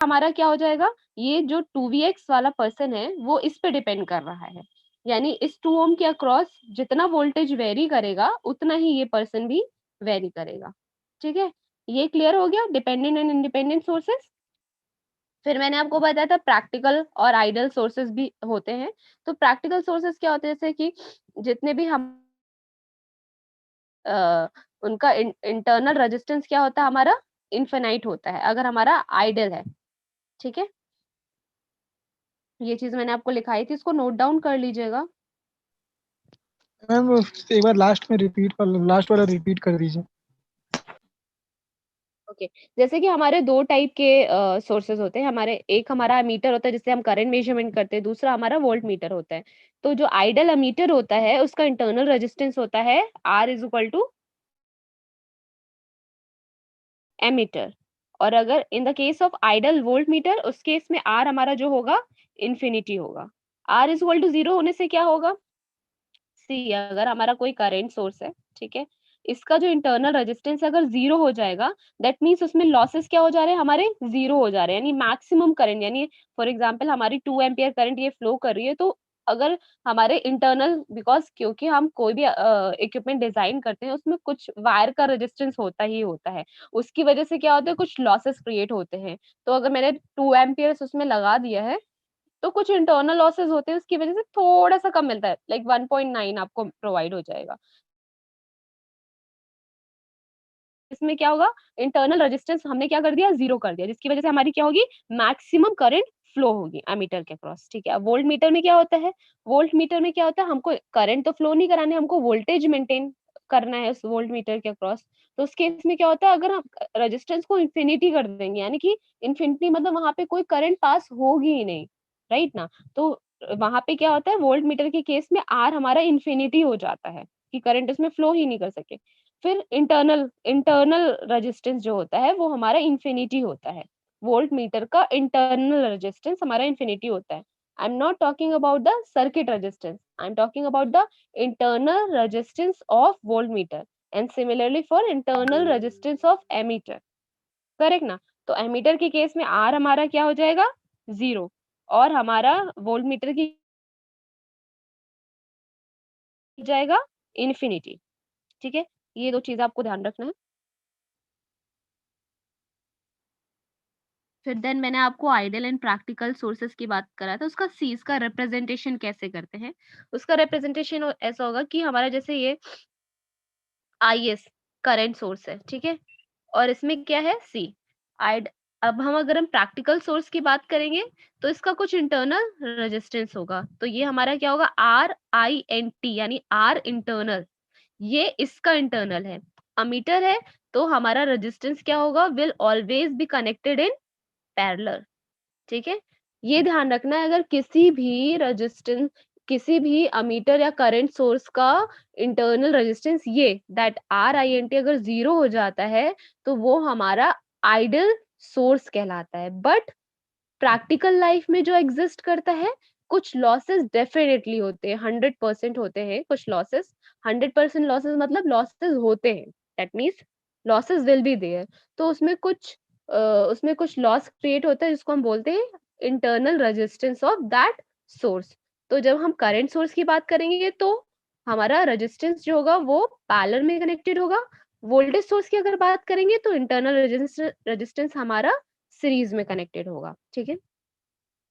हमारा क्या हो जाएगा, ये जो 2Vx वाला पर्सन है वो इस पे डिपेंड कर रहा है, यानी इस 2 ओम के अक्रॉस जितना वोल्टेज वेरी करेगा उतना ही ये पर्सन भी वेरी करेगा। ठीक है, ये क्लियर हो गया डिपेंडेंट एंड इंडिपेंडेंट सोर्सेस। फिर मैंने आपको बताया था प्रैक्टिकल और आइडल सोर्सेस भी होते हैं। तो प्रैक्टिकल सोर्सेस क्या होते हैं, जैसे कि जितने भी हम अ, उनका इंटरनल रेजिस्टेंस क्या होता है हमारा, इनफिनाइट होता है अगर हमारा आइडल है। ठीक है, ये चीज मैंने आपको लिखाई थी, इसको नोट डाउन कर लीजिएगा। मैम एक बार लास्ट वाला रिपीट कर दीजिए। ओके, जैसे कि हमारे दो टाइप के सोर्सेज होते हैं हमारे, एक हमारा अमीटर होता है जिससे हम करंट मेजरमेंट करते हैं, दूसरा हमारा वोल्ट मीटर होता है। तो जो आइडल अमीटर होता है उसका इंटरनल रेजिस्टेंस होता है R is equal to ammeter, और अगर in the case of ideal voltmeter उस केस में आर हमारा जो होगा इन्फिनिटी होगा। R is equal to zero होने से क्या होगा, सी अगर हमारा कोई करंट सोर्स है, ठीक है, इसका जो इंटरनल रेजिस्टेंस अगर जीरो हो जाएगा, दैट मीन्स उसमें लॉसेस क्या हो जा रहे हैं हमारे, जीरो हो जा रहे हैं, यानी मैक्सिमम करंट, यानी फॉर एग्जांपल हमारी 2 एम्पियर करंट ये फ्लो कर रही है, तो अगर हमारे इंटरनल, बिकॉज क्योंकि हम कोई भी इक्विपमेंट डिजाइन करते हैं उसमें कुछ वायर का रेजिस्टेंस होता ही होता है, उसकी वजह से क्या होता है कुछ लॉसेस क्रिएट होते हैं। तो अगर मैंने 2 एम्पियर उसमें लगा दिया है तो कुछ इंटरनल लॉसेस होते हैं, उसकी वजह से थोड़ा सा कम मिलता है, लाइक 1.9 आपको प्रोवाइड हो जाएगा। इसमें क्या होगा, इंटरनल रेजिस्टेंस हमने क्या कर दिया, जीरो कर दिया, जिसकी वजह से हमारी क्या होगी, मैक्सिमम करंट फ्लो होगी एमीटर के क्रॉस। ठीक है, अब वोल्ट मीटर में क्या होता है, वोल्ट मीटर में क्या होता है, हमको करंट तो फ्लो नहीं कराने, हमको वोल्टेज मेंटेन करना है उस वोल्ट मीटर के अक्रॉस। तो उस केस में क्या होता है, अगर हम रेजिस्टेंस को इन्फिनिटी कर देंगे, यानी कि इन्फिनिटी मतलब वहां पे कोई करंट पास होगी ही नहीं, राइट ना। तो वहां पे क्या होता है, वोल्ट मीटर के केस में आर हमारा इन्फिनिटी हो जाता है कि करंट उसमें फ्लो ही नहीं कर सके। फिर इंटरनल इंटरनल रेजिस्टेंस जो होता है वो हमारा इन्फिनिटी होता है, वोल्ट मीटर का इंटरनल रेजिस्टेंस हमारा इन्फिनिटी होता है। I am not talking about the circuit resistance, I am talking about the internal resistance of voltmeter, and similarly for internal resistance of ammeter, correct ना। तो ammeter के case में R हमारा क्या हो जाएगा, जीरो, और हमारा वोल्ट मीटर की जाएगा इन्फिनिटी। ठीक है, ये दो चीज आपको ध्यान रखना है। फिर देन मैंने आपको आइडियल एंड प्रैक्टिकल सोर्सेस की बात करा था, उसका सी इसका रिप्रेजेंटेशन कैसे करते हैं। उसका रिप्रेजेंटेशन ऐसा होगा कि हमारा जैसे ये आईएस करंट सोर्स है, ठीक है, और इसमें क्या है सी आइड। अब हम अगर हम प्रैक्टिकल सोर्स की बात करेंगे तो इसका कुछ इंटरनल रेजिस्टेंस होगा, तो ये हमारा क्या होगा, आर आई एन टी, यानी आर इंटरनल, ये इसका इंटरनल है। अमीटर है तो हमारा रेजिस्टेंस क्या होगा, will always be connected in parallel. ठीक है, ये ध्यान रखना है, अगर किसी भी रेजिस्टेंस, किसी भी अमीटर या करंट सोर्स का इंटरनल रेजिस्टेंस ये that R I N T अगर जीरो हो जाता है तो वो हमारा आइडल सोर्स कहलाता है। बट प्रैक्टिकल लाइफ में जो एग्जिस्ट करता है, कुछ लॉसेस डेफिनेटली होते हैं, 100% होते हैं कुछ लॉसेस, 100% लॉसेस मतलब लॉसेस होते हैं, that means losses will be there. तो उसमें कुछ लॉस क्रिएट होता है जिसको हम बोलते हैं internal resistance of that source. तो जब हम करंट सोर्स की बात करेंगे तो हमारा रेजिस्टेंस जो होगा वो पैरेलल में कनेक्टेड होगा। वोल्टेज सोर्स की अगर बात करेंगे तो इंटरनल रेजिस्टेंस हमारा सीरीज में कनेक्टेड होगा। ठीक है,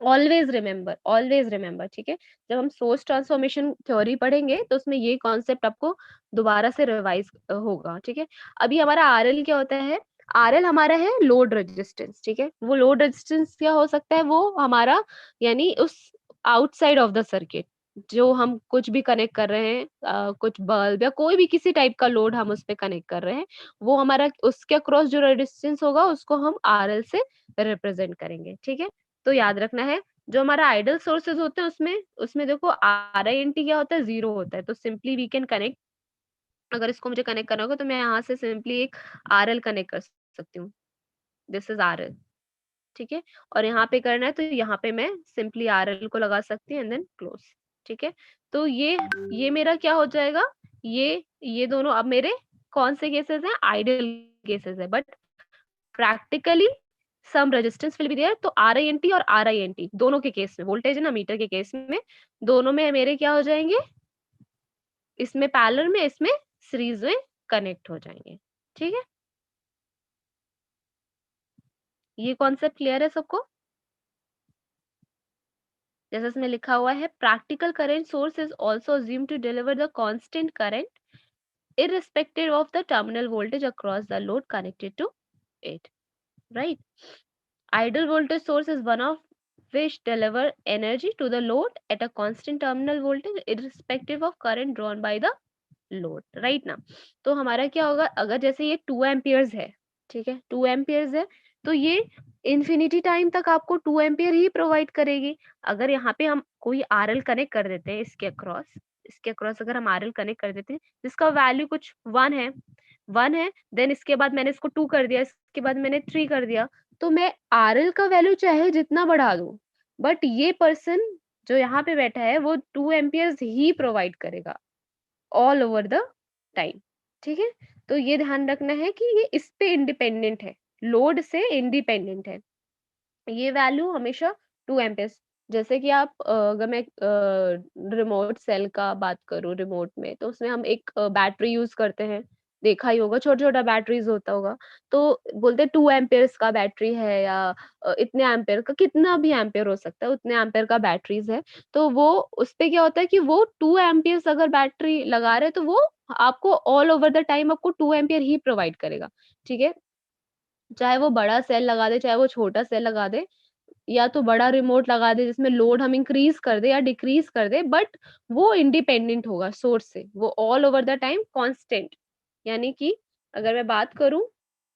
ऑलवेज रिमेंबर, ठीक है। जब हम सोर्स ट्रांसफॉर्मेशन थ्योरी पढ़ेंगे तो उसमें ये कॉन्सेप्ट आपको दोबारा से रिवाइज होगा। ठीक है, अभी हमारा आरएल क्या होता है, आरएल हमारा है लोड रेजिस्टेंस। ठीक है, वो लोड रेजिस्टेंस क्या हो सकता है, वो हमारा यानी उस आउटसाइड ऑफ द सर्किट जो हम कुछ भी कनेक्ट कर रहे हैं, कुछ बल्ब या कोई भी किसी टाइप का लोड हम उस पे कनेक्ट कर रहे हैं, वो हमारा उसके अक्रॉस जो रेजिस्टेंस होगा उसको हम आरएल से रिप्रेजेंट करेंगे। ठीक है, तो याद रखना है, जो हमारा आइडल सोर्सेज होते हैं उसमें उसमें देखो आर आई एन टी क्या होता है, जीरो होता है, तो सिंपली वी कैन कनेक्ट, अगर इसको मुझे कनेक्ट करना होगा तो मैं यहाँ से सिंपली एक आर एल कनेक्ट कर सकती हूँ, दिस इज आर एल। ठीक है, और यहाँ पे करना है तो यहाँ पे मैं सिंपली आर एल को लगा सकती हूँ एंड देन क्लोज। ठीक है, तो ये मेरा क्या हो जाएगा, ये दोनों अब मेरे कौन से केसेस हैं, आइडियल केसेस है, but practically some resistance will be there. तो RINT और RINT दोनों के केस में, वोल्टेज है ना मीटर के केस में, दोनों में मेरे क्या हो जाएंगे, इसमें पैरेलल में, इसमें सीरीज में कनेक्ट हो जाएंगे। ठीक है, ये कॉन्सेप्ट क्लियर है सबको? जैसे इसमें लिखा हुआ है, practical current source is also assume to deliver the constant current irrespective of the terminal voltage across the load connected to it, right? Idle voltage source is one of which deliver energy to the load at a constant terminal voltage irrespective of current drawn by the load, right ना? तो हमारा क्या होगा, अगर जैसे ये 2 amperes है, ठीक है, 2 एम्पियर्स है, तो ये इंफिनिटी टाइम तक आपको 2 एम्पियर ही प्रोवाइड करेगी। अगर यहाँ पे हम कोई आरएल कनेक्ट कर देते हैं इसके अक्रॉस अगर हम आरएल कनेक्ट कर देते हैं जिसका वैल्यू कुछ 1 है, 1 है, देन इसके बाद मैंने इसको 2 कर दिया, इसके बाद मैंने 3 कर दिया, तो मैं आरएल का वैल्यू चाहे जितना बढ़ा दूं, बट ये पर्सन जो यहाँ पे बैठा है वो 2 एम्पियर्स ही प्रोवाइड करेगा ऑल ओवर द टाइम। ठीक है, तो ये ध्यान रखना है कि ये इस पे इंडिपेंडेंट है, लोड से इंडिपेंडेंट है, ये वैल्यू हमेशा 2 एम्पेयर्स। जैसे कि आप अगर मैं रिमोट सेल का बात करूं, रिमोट में तो उसमें हम एक बैटरी यूज करते हैं, देखा ही होगा, छोटा छोटा बैटरीज होता होगा, तो बोलते हैं 2 एम्पेयर्स का बैटरी है, या इतने एम्पेयर का, कितना भी एम्पेयर हो सकता है, उतने एम्पेयर का बैटरीज है। तो वो उस पे क्या होता है कि वो 2 एम्पियर्स अगर बैटरी लगा रहे हैं तो वो आपको ऑल ओवर द टाइम आपको 2 एम्पियर ही प्रोवाइड करेगा। ठीक है, चाहे वो बड़ा सेल लगा दे, चाहे वो छोटा सेल लगा दे, या तो बड़ा रिमोट लगा दे जिसमें लोड हम इंक्रीज कर दे या डिक्रीज कर दे, बट वो इंडिपेंडेंट होगा सोर्स से, वो all over the time constant. यानी कि अगर मैं बात करूं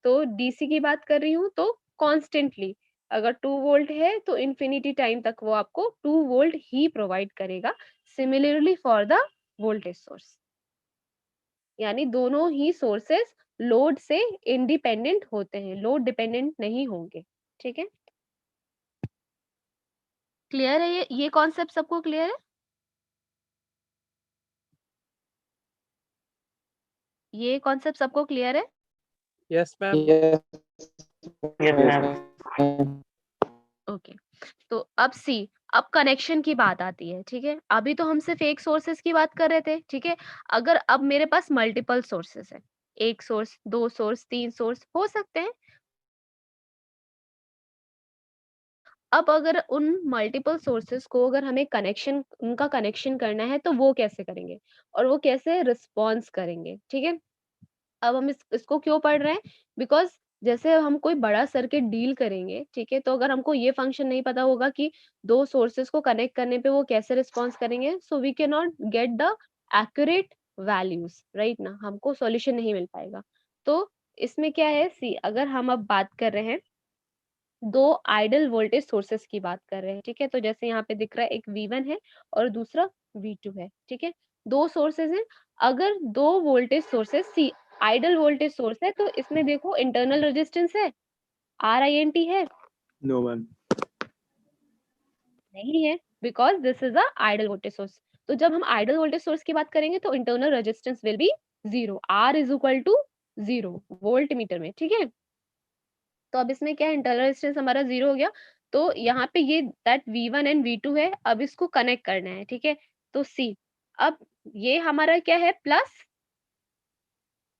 तो डीसी की बात कर रही हूँ तो कॉन्स्टेंटली, अगर 2 वोल्ट है तो इन्फिनिटी टाइम तक वो आपको 2 वोल्ट ही प्रोवाइड करेगा। Similarly for the voltage source, यानी दोनों ही सोर्सेस लोड से इंडिपेंडेंट होते हैं, लोड डिपेंडेंट नहीं होंगे। ठीक है, क्लियर है? ये कॉन्सेप्ट सबको क्लियर है? ये कॉन्सेप्ट सबको क्लियर है? Yes ma'am. Yes, yes yes, ma'am. ma'am. Okay, तो अब सी, अब कनेक्शन की बात आती है। ठीक है, अभी तो हम सिर्फ एक सोर्सेस की बात कर रहे थे। ठीक है, अगर अब मेरे पास मल्टीपल सोर्सेस है, एक सोर्स, दो सोर्स, तीन सोर्स हो सकते हैं, अब अगर उन मल्टीपल सोर्सेस को अगर हमें कनेक्शन, उनका कनेक्शन करना है तो वो कैसे करेंगे और वो कैसे रिस्पॉन्स करेंगे? ठीक है, अब हम इसको क्यों पढ़ रहे हैं? बिकॉज़ जैसे हम कोई बड़ा सर्किट डील करेंगे, ठीक है? तो अगर हमको ये फंक्शन नहीं पता होगा कि 2 सोर्सेज़ को कनेक्ट करने पे वो कैसे रिस्पॉन्स करेंगे, so we can not get the accurate values, right ना? हमको सॉल्यूशन नहीं मिल पाएगा। तो इसमें क्या है, सी अगर हम अब बात कर रहे हैं 2 आइडल वोल्टेज सोर्सेज़ की बात कर रहे हैं, ठीक है? तो जैसे यहाँ पे दिख रहा है, एक V1 है और दूसरा V2 है, ठीक है? 2 सोर्सेज़ हैं, अगर 2 voltage sources, see ideal voltage source है तो इसमें देखो इंटरनल रेजिस्टेंस है, RINT है? No ma'am. नहीं है, because this is a ideal voltage source. तो जब हम आइडल वोल्टेज सोर्स की बात करेंगे तो internal resistance will be 0, R is equal to 0 volt meter में, ठीक है? तो अब इसमें क्या है, इंटरनल रेजिस्टेंस हमारा 0 हो गया, तो यहाँ पे ये दैट V1 एंड V2 है, अब इसको कनेक्ट करना है, ठीक है? तो सी, अब ये हमारा क्या है, प्लस,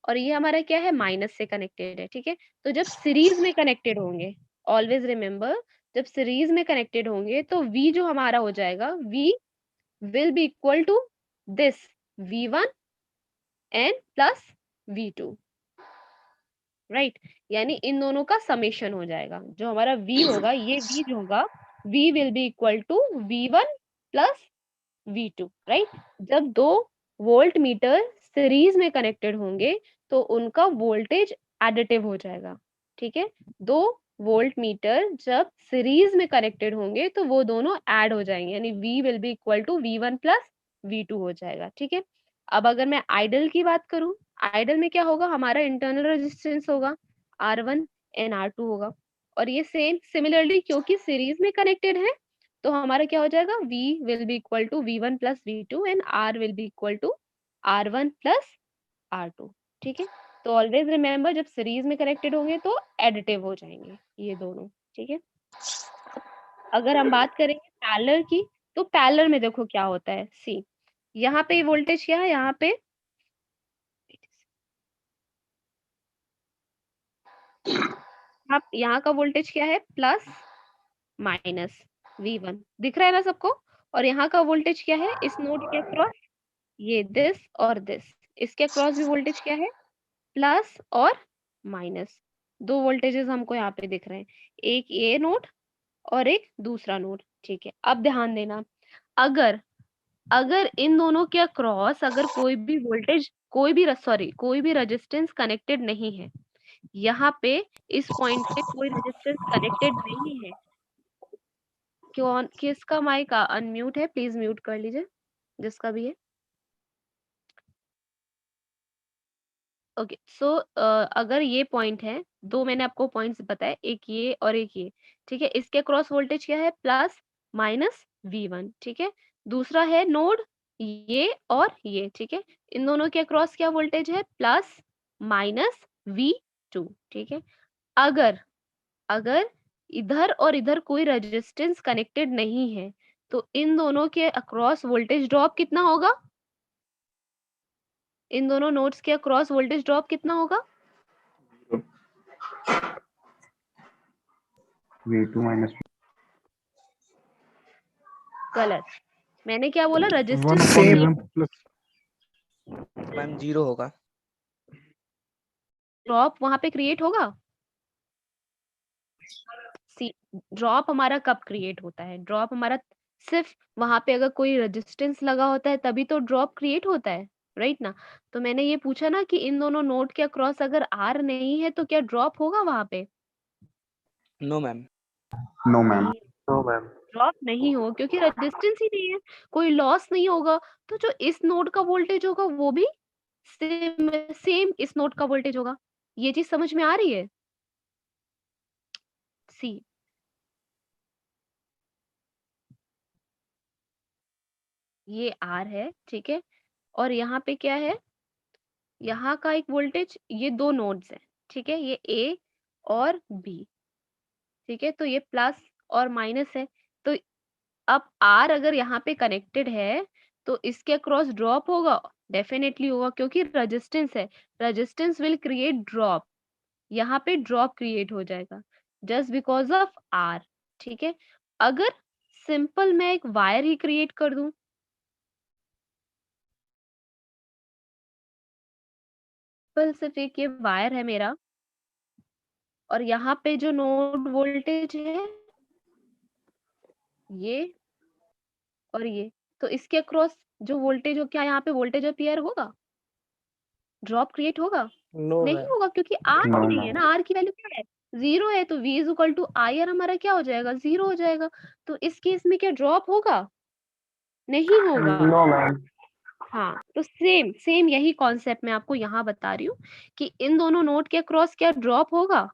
और ये हमारा क्या है, माइनस से कनेक्टेड है, ठीक है? तो जब सीरीज में कनेक्टेड होंगे, ऑलवेज रिमेंबर, जब सीरीज में कनेक्टेड होंगे तो V जो हमारा हो जाएगा, V will be equal to this V1 and plus V2, right? यानी इन दोनों का समेशन हो जाएगा, जो हमारा V होगा, ये V जो होगा, V will be equal to V1 plus V2, right? जब 2 वोल्ट मीटर सीरीज में कनेक्टेड होंगे तो उनका वोल्टेज एडिटिव हो जाएगा, ठीक है? 2 वोल्ट मीटर जब सीरीज में कनेक्टेड होंगे तो वो दोनों ऐड हो जाएंगे, यानी V will be equal to V1 plus V2 हो जाएगा, ठीक है? अब अगर मैं आइडल की बात करूं, आइडल में क्या होगा, हमारा इंटरनल रेजिस्टेंस होगा, R1 एंड R2 होगा, और ये सेम सिमिलरली क्योंकि सीरीज में कनेक्टेड है तो हमारा क्या हो जाएगा, V will be equal to V1 plus V2 and R will be equal to R1 plus R2, ठीक है? तो ऑलवेज रिमेंबर, जब सीरीज में कनेक्टेड होंगे तो एडिटिव हो जाएंगे ये दोनों, ठीक है। अगर हम बात करेंगे पैरेलल की, तो पैरेलल में देखो क्या होता है, सी यहाँ पे वोल्टेज क्या है, यहाँ पे यहाँ का वोल्टेज क्या है, प्लस माइनस V1 दिख रहा है ना सबको। और यहाँ का वोल्टेज क्या है इस नोड के अक्रॉस, ये दिस और दिस, इसके अक्रॉस भी वोल्टेज क्या है, प्लस और माइनस। दो वोल्टेजेस हमको यहाँ पे दिख रहे हैं, एक ये नोड और एक दूसरा नोड। ठीक है, अब ध्यान देना, अगर अगर इन दोनों के अक्रॉस अगर कोई भी वोल्टेज, कोई भी रेजिस्टेंस कनेक्टेड नहीं है, यहाँ पे इस पॉइंट पे कोई रेजिस्टेंस कनेक्टेड नहीं है, कौन किसका माइक अनम्यूट है, प्लीज म्यूट कर लीजिए जिसका भी है। ओके, सो अगर ये पॉइंट है, दो मैंने आपको पॉइंट्स बताए, एक ये और एक ये, ठीक है, इसके क्रॉस वोल्टेज क्या है, प्लस माइनस V1, ठीक है। दूसरा है नोड ये और ये, ठीक है, इन दोनों के क्रॉस क्या वोल्टेज है, प्लस माइनस V2, ठीक है। अगर अगर इधर और इधर कोई रेजिस्टेंस कनेक्टेड नहीं है, तो इन दोनों के अक्रॉस वोल्टेज ड्रॉप कितना होगा, इन दोनों नोड्स के अक्रॉस वोल्टेज ड्रॉप कितना होगा, V2 माइनस गलत। मैंने क्या बोला, वन रेजिस्टेंस अपॉन नहीं, वन प्लस मैम 0 होगा। ड्रॉप वहां पे क्रिएट होगा। सी ड्रॉप हमारा कब क्रिएट होता है, ड्रॉप हमारा सिर्फ वहां पे अगर कोई रेजिस्टेंस लगा होता है तभी तो ड्रॉप क्रिएट होता है, राइट ना। तो मैंने ये पूछा ना कि इन दोनों नोड के अक्रॉस अगर आर नहीं है तो क्या ड्रॉप होगा वहां पे, नो मैम। No ma'am. नहीं, No, ma'am. ड्रॉप नहीं हो क्योंकि रेजिस्टेंस ही नहीं है, कोई लॉस नहीं होगा। तो जो इस नोड का वोल्टेज होगा वो भी सेम इस नोड का वोल्टेज होगा। ये चीज समझ में आ रही है, सी ये आर है, ठीक है, और यहाँ पे क्या है, यहाँ का एक वोल्टेज, ये दो नोड्स है, ठीक है, ये ए और बी, ठीक है, तो ये प्लस और माइनस है। तो अब आर अगर यहाँ पे कनेक्टेड है तो इसके अक्रॉस ड्रॉप होगा, डेफिनेटली होगा क्योंकि रेजिस्टेंस है, रेजिस्टेंस विल क्रिएट ड्रॉप, यहाँ पे ड्रॉप क्रिएट हो जाएगा जस्ट बिकॉज ऑफ आर, ठीक है। अगर सिंपल मैं एक वायर ही क्रिएट कर दूं, सिर्फ एक ये वायर है मेरा, और यहाँ पे जो नोड वोल्टेज है ये और ये, तो इसके अक्रॉस जो वोल्टेज हो, क्या यहाँ पे वोल्टेज अपीयर होगा, ड्रॉप क्रिएट होगा, No, नहीं ma'am. होगा क्योंकि आर नो ही नहीं है मैम। ना, आर की वैल्यू क्या है, 0 है, तो V is equal to I R हमारा क्या हो जाएगा, 0 हो जाएगा। तो इस केस में क्या ड्रॉप होगा, नहीं होगा। No, ma'am. हाँ, तो सेम सेम यही कॉन्सेप्ट मैं आपको यहाँ बता रही हूँ कि इन दोनों नोड के अक्रॉस क्या ड्रॉप होगा,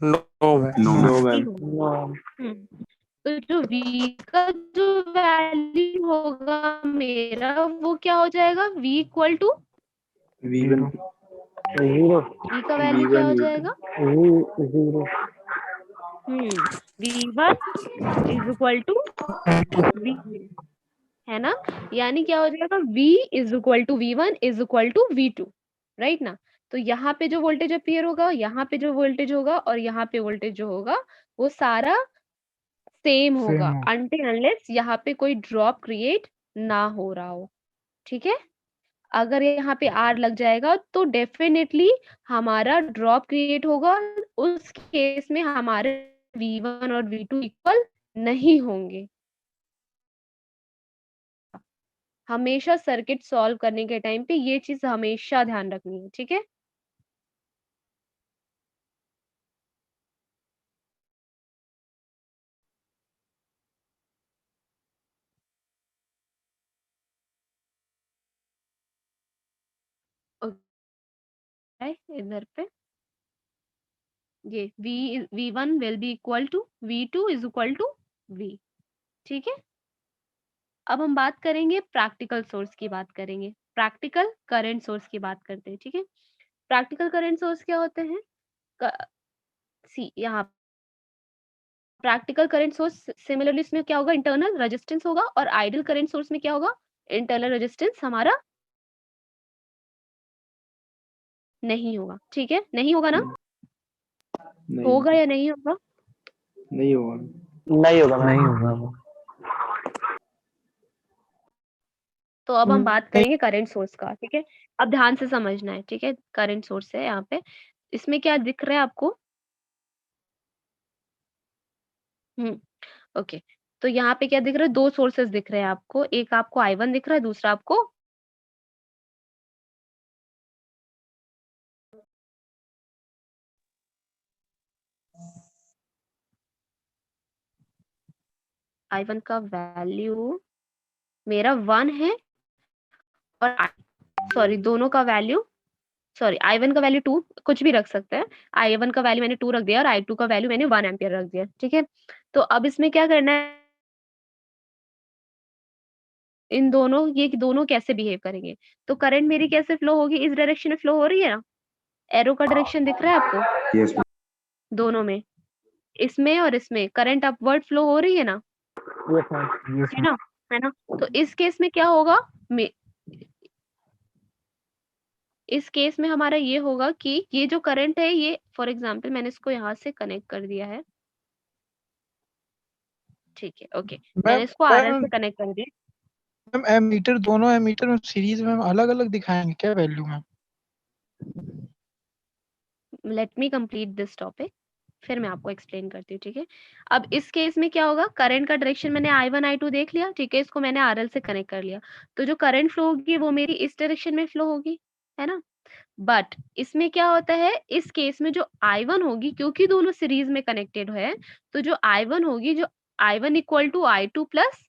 No, ma'am. No No, ma'am. नहीं ma'am. होगा। No. तो जो V का जो वैल्यू होगा मेरा वो क्या हो जाएगा, V equal to V1. Zero V का वैल्यू क्या हो V1, जाएगा, zero V1 is equal to V, है ना, यानी क्या हो जाएगा, V is equal to V1 is equal to V2, right ना। तो यहाँ पे जो वोल्टेज अपीयर होगा, यहाँ पे जो वोल्टेज होगा और यहाँ पे वोल्टेज जो होगा वो सारा सेम होगा, सेम हो अनटिल अनलेस यहाँ पे कोई ड्रॉप क्रिएट ना हो रहा हो, ठीक है। अगर यहाँ पे आर लग जाएगा तो डेफिनेटली हमारा ड्रॉप क्रिएट होगा, उस केस में हमारे V1 और V2 इक्वल नहीं होंगे। हमेशा सर्किट सॉल्व करने के टाइम पे ये चीज हमेशा ध्यान रखनी है, ठीक है। ओके, इधर पे ये V1 will be equal to V2 is equal to V, ठीक है। अब हम बात करेंगे प्रैक्टिकल सोर्स की, बात करेंगे प्रैक्टिकल करंट सोर्स की बात करते हैं, ठीक है। प्रैक्टिकल करंट सोर्स क्या होते हैं, सी यहाँ प्रैक्टिकल करंट सोर्स सिमिलरली इसमें क्या होगा, इंटरनल रेजिस्टेंस होगा, और आइडियल करंट सोर्स में क्या होगा, इंटरनल रेजिस्टेंस हमारा नहीं होगा। ठीक है, नहीं होगा ना? नहीं होगा या नहीं होगा? नहीं होगा। नहीं होगा मैम। नहीं होगा। तो अब हम बात नहीं करेंगे करंट सोर्स का। ठीक है, अब ध्यान से समझना है। ठीक है, करंट सोर्स है यहाँ पे, इसमें क्या दिख रहा है आपको? ओके, तो यहाँ पे क्या दिख रहा है, दो सोर्सेस दिख रहे हैं आपको, एक आपको I1 दिख रहा है, दूसरा आपको I1 का वैल्यू मेरा 1 है, और सॉरी दोनों का वैल्यू, सॉरी I1 का वैल्यू 2, कुछ भी रख सकते हैं। I1 का वैल्यू मैंने 2 रख दिया और I2 का वैल्यू मैंने 1 एम्पियर रख दिया। ठीक है, तो अब इसमें क्या करना है, इन दोनों, ये दोनों कैसे बिहेव करेंगे, तो करंट मेरी कैसे फ्लो होगी, इस डायरेक्शन में फ्लो हो रही है ना, एरो का डायरेक्शन दिख रहा है आपको Yes, ma'am. दोनों में, इसमें और इसमें करंट अपवर्ड फ्लो हो रही है ना, यस मैम। यस है ना, है ना? तो इस केस में क्या होगा, इस केस में हमारा ये होगा कि ये जो करंट है, ये फॉर एग्जांपल मैंने इसको यहाँ से कनेक्ट कर दिया है। ठीक है, ओके, मैम मैंने इसको आरएल मैम से कनेक्ट कर दिया। मैम एमीटर, दोनों एमीटर में सीरीज में अलग अलग दिखाएंगे क्या वैल्यू में? Let me complete this topic, फिर मैं आपको एक्सप्लेन करती हूँ। ठीक है, अब इस केस में क्या होगा, करंट का डायरेक्शन मैंने I1 I2 देख लिया। ठीक है, इसको मैंने आरएल से कनेक्ट कर लिया, तो जो करंट फ्लो होगी वो मेरी इस डायरेक्शन में फ्लो होगी, है ना? बट इसमें क्या होता है, इस केस में जो I1 होगी, क्योंकि दोनों सीरीज में कनेक्टेड है, तो जो I1 होगी, जो I1 equal to I2 plus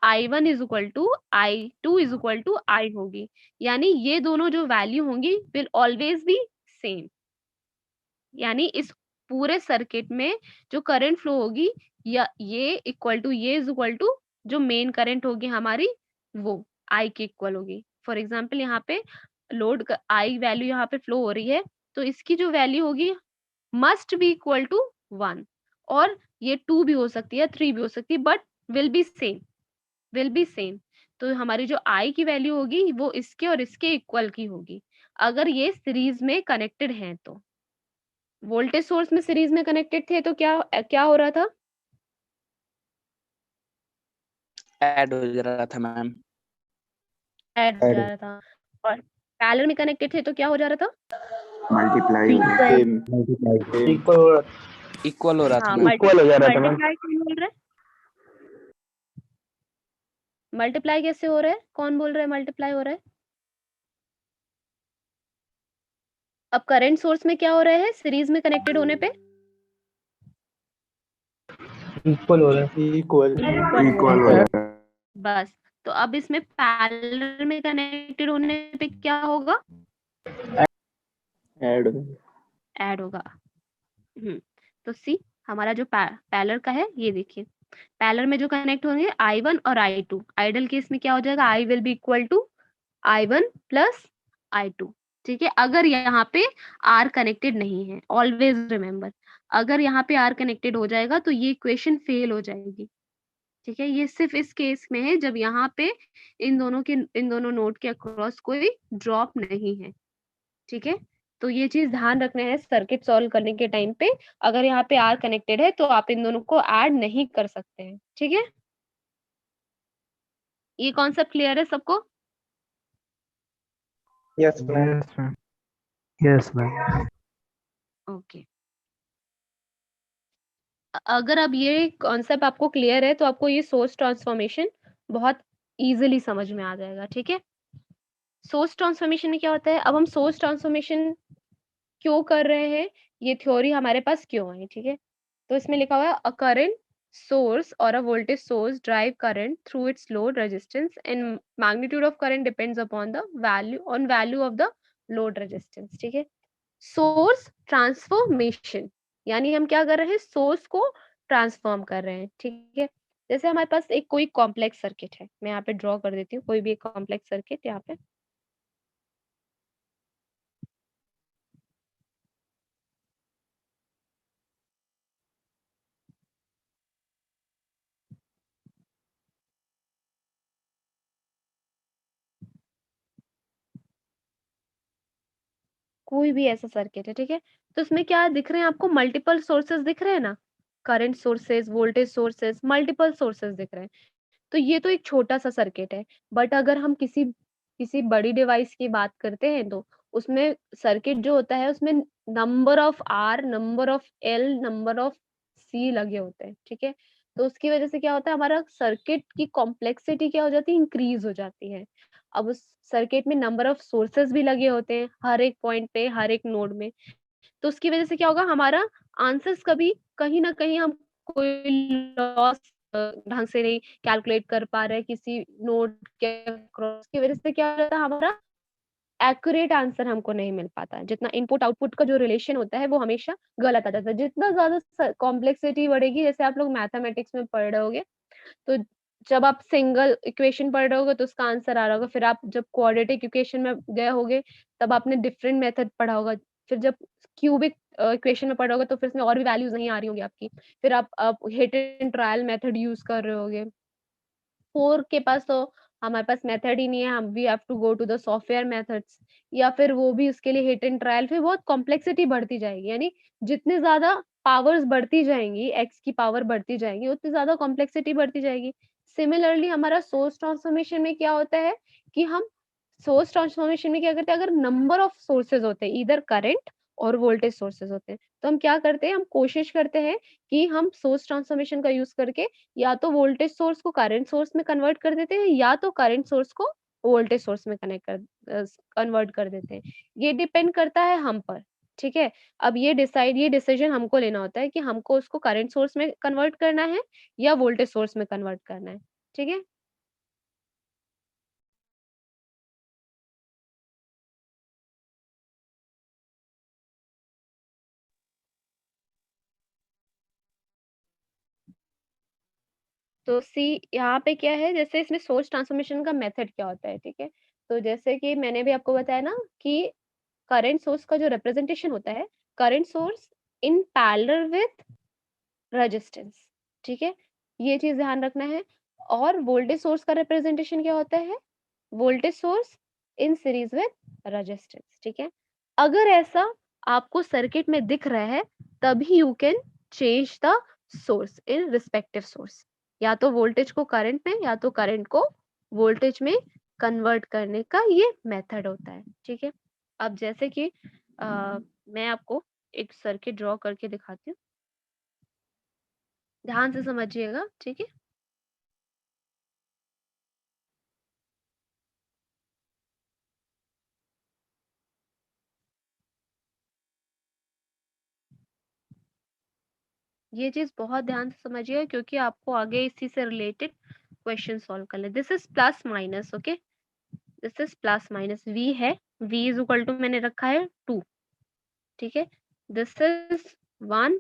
I1 is equal to I2 is equal to I होगी, यानी ये दोनों जो वैल्यू होंगी विल ऑलवेज बी सेम। यानी इस पूरे सर्किट में जो करंट फ्लो होगी, या ये इक्वल टू ये इज इक्वल टू जो मेन करंट होगी हमारी, वो आई के इक्वल होगी। फॉर एग्जांपल यहाँ पे लोड आई वैल्यू यहाँ पे फ्लो हो रही है, तो इसकी जो वैल्यू होगी मस्ट बी इक्वल टू 1, और ये 2 भी हो सकती है, 3 भी हो सकती है, but will be same, will be same. तो हमारी जो आई की वैल्यू होगी वो इसके और इसके इक्वल की होगी, अगर ये सीरीज में कनेक्टेड हैं तो। वोल्टेज सोर्स में सीरीज में कनेक्टेड थे तो क्या क्या हो रहा था, ऐड हो जा रहा था मैम। ऐड हो जा रहा था, और पैरेलल में कनेक्टेड थे तो क्या हो जा रहा था, Multiply. सेम इक्वल हो रहा था हाँ मैम। इक्वल हो जा रहा था। मल्टीप्लाई कौन बोल रहा है, मल्टीप्लाई कैसे हो रहा है, कौन बोल रहा है मल्टीप्लाई हो रहा है? अब करंट सोर्स में क्या हो रहा है, सीरीज में कनेक्टेड होने पे इक्वल हो रहा है। इक्वल Equal हो जाता है. बस। तो अब इसमें पैरेलल में कनेक्टेड होने पे क्या होगा, ऐड ऐड होगा। तो सी हमारा जो पैरेलल का है, ये देखिए पैरेलल में जो कनेक्ट होंगे I1 और I2, आइडियल केस में क्या हो जाएगा, I will be equal to I1 plus I2। ठीक है, अगर यहाँ पे R कनेक्टेड नहीं है, ऑलवेज रिमेम्बर, अगर यहाँ पे R कनेक्टेड हो जाएगा तो ये इक्वेशन फेल हो जाएगी। ठीक है, ये सिर्फ इस केस में है जब यहाँ पे इन दोनों नोड के अक्रॉस कोई ड्रॉप नहीं है। ठीक है, तो ये चीज ध्यान रखना है सर्किट सॉल्व करने के टाइम पे, अगर यहाँ पे आर कनेक्टेड है तो आप इन दोनों को ऐड नहीं कर सकते हैं। ठीक है, ये कॉन्सेप्ट क्लियर है सबको? Yes ma'am. Yes ma'am. Yes ma'am. Okay, अगर अब ये कॉन्सेप्ट आपको क्लियर है तो आपको ये सोर्स ट्रांसफॉर्मेशन बहुत इजीली समझ में आ जाएगा। ठीक है, सोर्स ट्रांसफॉर्मेशन में क्या होता है, अब हम सोर्स ट्रांसफॉर्मेशन क्यों कर रहे हैं, ये थ्योरी हमारे पास क्यों आई। ठीक है, तो इसमें लिखा हुआ है a current source or a voltage source drive current through its load resistance and magnitude of current depends upon the value of the load resistance। ठीक है, सोर्स ट्रांसफॉर्मेशन यानी हम क्या कर रहे हैं, सोर्स को ट्रांसफॉर्म कर रहे हैं। ठीक है, जैसे हमारे पास एक कोई कॉम्प्लेक्स सर्किट है, मैं यहाँ पे ड्रॉ कर देती हूँ कोई भी एक कॉम्प्लेक्स सर्किट यहाँ पे। कोई भी ऐसा सर्किट है, ठीक है? तो इसमें क्या दिख रहे हैं आपको, मल्टीपल सोर्सेस दिख रहे हैं ना, current sources, voltage sources, multiple sources दिख रहे हैं। तो ये तो एक छोटा-सा सर्किट है, बट अगर हम किसी किसी बड़ी डिवाइस की बात करते हैं तो उसमें सर्किट जो होता है उसमें number of R, number of L, number of C लगे होते हैं, ठीक है? तो उसकी वजह से क्या होता है, हमारा सर्किट की कॉम्प्लेक्सिटी क्या हो जाती है, इंक्रीज़ हो जाती है। अब उस सर्किट में नंबर ऑफ सोर्सेस भी लगे होते हैं, हर एक पॉइंट पे, हर एक नोड में। तो उसकी वजह से क्या होगा, हमारा आंसर्स कभी कहीं न कहीं हम कोई लॉस ढंग से नहीं कैलकुलेट कर पा रहे हैं किसी नोड के अक्रॉस, की वजह से क्या हो जाता है, हमारा एक्यूरेट आंसर हमको नहीं मिल पाता है। जितना इनपुट आउटपुट का जो रिलेशन होता है वो हमेशा गलत आ जाता है। जितना ज़्यादा कॉम्प्लेक्सिटी बढ़ेगी, जैसे आप लोग मैथमेटिक्स में पढ़ रहे होगे, तो जब आप सिंगल इक्वेशन पढ़ रहे होगे तो उसका आंसर आ रहा होगा, फिर आप जब क्वाड्रेटिक इक्वेशन में गए होगे तब आपने डिफरेंट मेथड पढ़ा होगा, फिर जब क्यूबिक इक्वेशन में पढ़ रहे होगे तो फिर इसमें और भी वैल्यूज नहीं आ रही होंगी आपकी, फिर आप hit and trial method use कर रहे होगे। 4 के पास तो हमारे पास मेथड ही नहीं है, हम we have to go to the software methods, या फिर वो भी उसके लिए हिट एंड ट्रायल, फिर बहुत कॉम्प्लेक्सिटी बढ़ती जाएगी। यानी जितने ज़्यादा पावर्स बढ़ती जाएँगी, एक्स की पावर बढ़ती जाएगी, उतनी ज़्यादा कॉम्प्लेक्सिटी बढ़ती जाएगी। सिमिलरली हमारा सोर्स ट्रांसफॉर्मेशन में क्या होता है कि हम सोर्स ट्रांसफॉर्मेशन में क्या करते हैं, अगर नंबर ऑफ सोर्सेज़ होते हैं, ईदर करंट और वोल्टेज सोर्सेज़ होते हैं, तो हम क्या करते हैं, हम कोशिश करते हैं कि हम सोर्स ट्रांसफॉर्मेशन का यूज़ करके या तो वोल्टेज सोर्स को करंट सोर्स में कन्वर्ट कर देते हैं, या तो करंट सोर्स को वोल्टेज सोर्स में कन्वर्ट कर देते हैं। ये डिपेंड करता है हम पर, ठीक है? अब ये डिसीजन हमको लेना होता है कि हमको उसको करंट सोर्स में कन्वर्ट करना है या वोल्टेज सोर्स में कन्वर्ट करना है, ठीक है? तो सी यहाँ पे क्या है, जैसे इसमें सोर्स ट्रांसफॉर्मेशन का मेथड क्या होता है, ठीक है? तो जैसे कि मैंने भी आपको बताया ना कि करंट सोर्स का जो रिप्रेजेंटेशन होता है, current source in parallel with resistance, ठीक है? ये चीज़ ध्यान रखना है। और वोल्टेज सोर्स का रिप्रेजेंटेशन क्या होता है? Voltage source in series with resistance, ठीक है? अगर ऐसा आपको सर्किट में दिख रहा है, तभी you can change the source in respective source. या तो वोल्टेज को करंट में, या तो करंट को वोल्टेज में कन्वर्ट करने का ये मेथड होता है, ठीक है? अब जैसे कि मैं आपको एक सर्किट ड्रॉ करके दिखाती हूँ। ध्यान से समझिएगा, ठीक है? ये चीज़ बहुत ध्यान से समझिएगा क्योंकि आपको आगे इसी से रिलेटेड क्वेश्चन सॉल्व करने। This is plus minus, okay? This is plus minus, v है, v इज इक्वल टू मैंने रखा है 2, ठीक है? दिस इज 1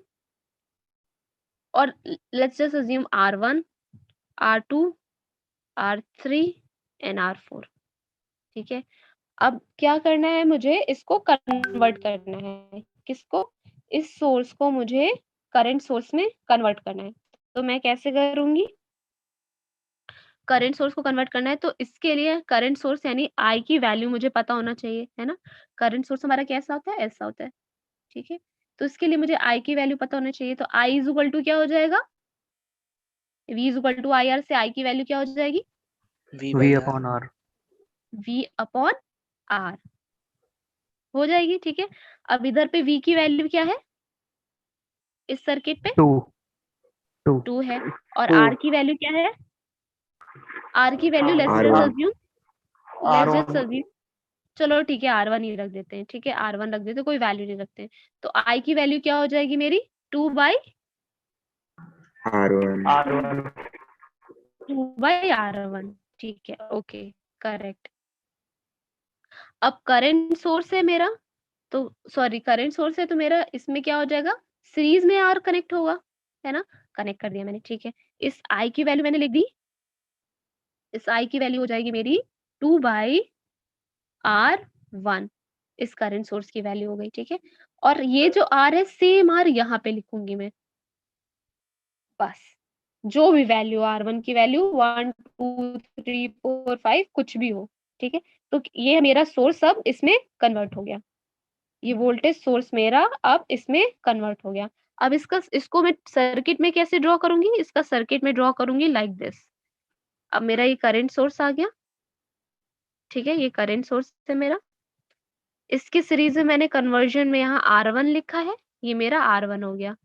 और let's just assume R1, R2, R3 and R4, ठीक है? अब क्या करना है, मुझे इसको कन्वर्ट करना है। किसको? इस सोर्स को मुझे करंट सोर्स में कन्वर्ट करना है। तो मैं कैसे करूँगी? करंट सोर्स को कन्वर्ट करना है तो इसके लिए करंट सोर्स यानी I की वैल्यू मुझे पता होना चाहिए, है ना? करंट सोर्स हमारा कैसा होता है? ऐसा होता है, ठीक है? तो इसके लिए मुझे I की वैल्यू पता होना चाहिए। तो I इज़ इक्वल टू क्या हो जाएगा? V is equal to IR से I की वैल्यू क्या हो जाएगी? V upon R. V upon R हो जाएगी, ठीक है? अब इधर पे V की वैल्यू क्या है? इस सर्किट पे 2 2 है और 2 R की वैल्यू क्या है? R की value R1 let's just assume चलो ठीक है R1 ही रख देते हैं, ठीक है? R1 रख देते हैं, कोई वैल्यू नहीं रखते हैं। तो I की वैल्यू क्या हो जाएगी मेरी? 2 बाई R1 R1, ठीक है, ओके, करेक्ट। अब करंट सोर्स है मेरा, तो सॉरी करंट सोर्स है तो मेरा इसमें क्या हो जाएगा? सीरीज में R कनेक्ट होगा, है ना? कनेक्ट कर दिया मैंने, ठीक है? इस I की वैल्यू मैंने लिख दी। इस I की वैल्यू हो जाएगी मेरी 2 बाई R1, इस करंट सोर्स की वैल्यू हो गई, ठीक है? और ये जो R है सेम R यहाँ पे लिखूंगी मैं, बस। जो भी वैल्यू R1 की वैल्यू 1 2 3 4 5 कुछ भी हो, ठीक है? तो ये मेरा सोर्स अब इसमें कन्वर्ट हो गया। ये वोल्टेज सोर्स मेरा अब इसमें कन्वर्ट हो गया। अब इसको मैं सर्किट में कैसे ड्रॉ करूंगी? इसका सर्किट में ड्रॉ करूंगी लाइक दिस। अब मेरा ये करंट सोर्स आ गया, ठीक है, ये करंट सोर्स है मेरा। इसके सीरीज में मैंने कन्वर्जन में यहाँ R1 लिखा है, ये मेरा R1 हो गया,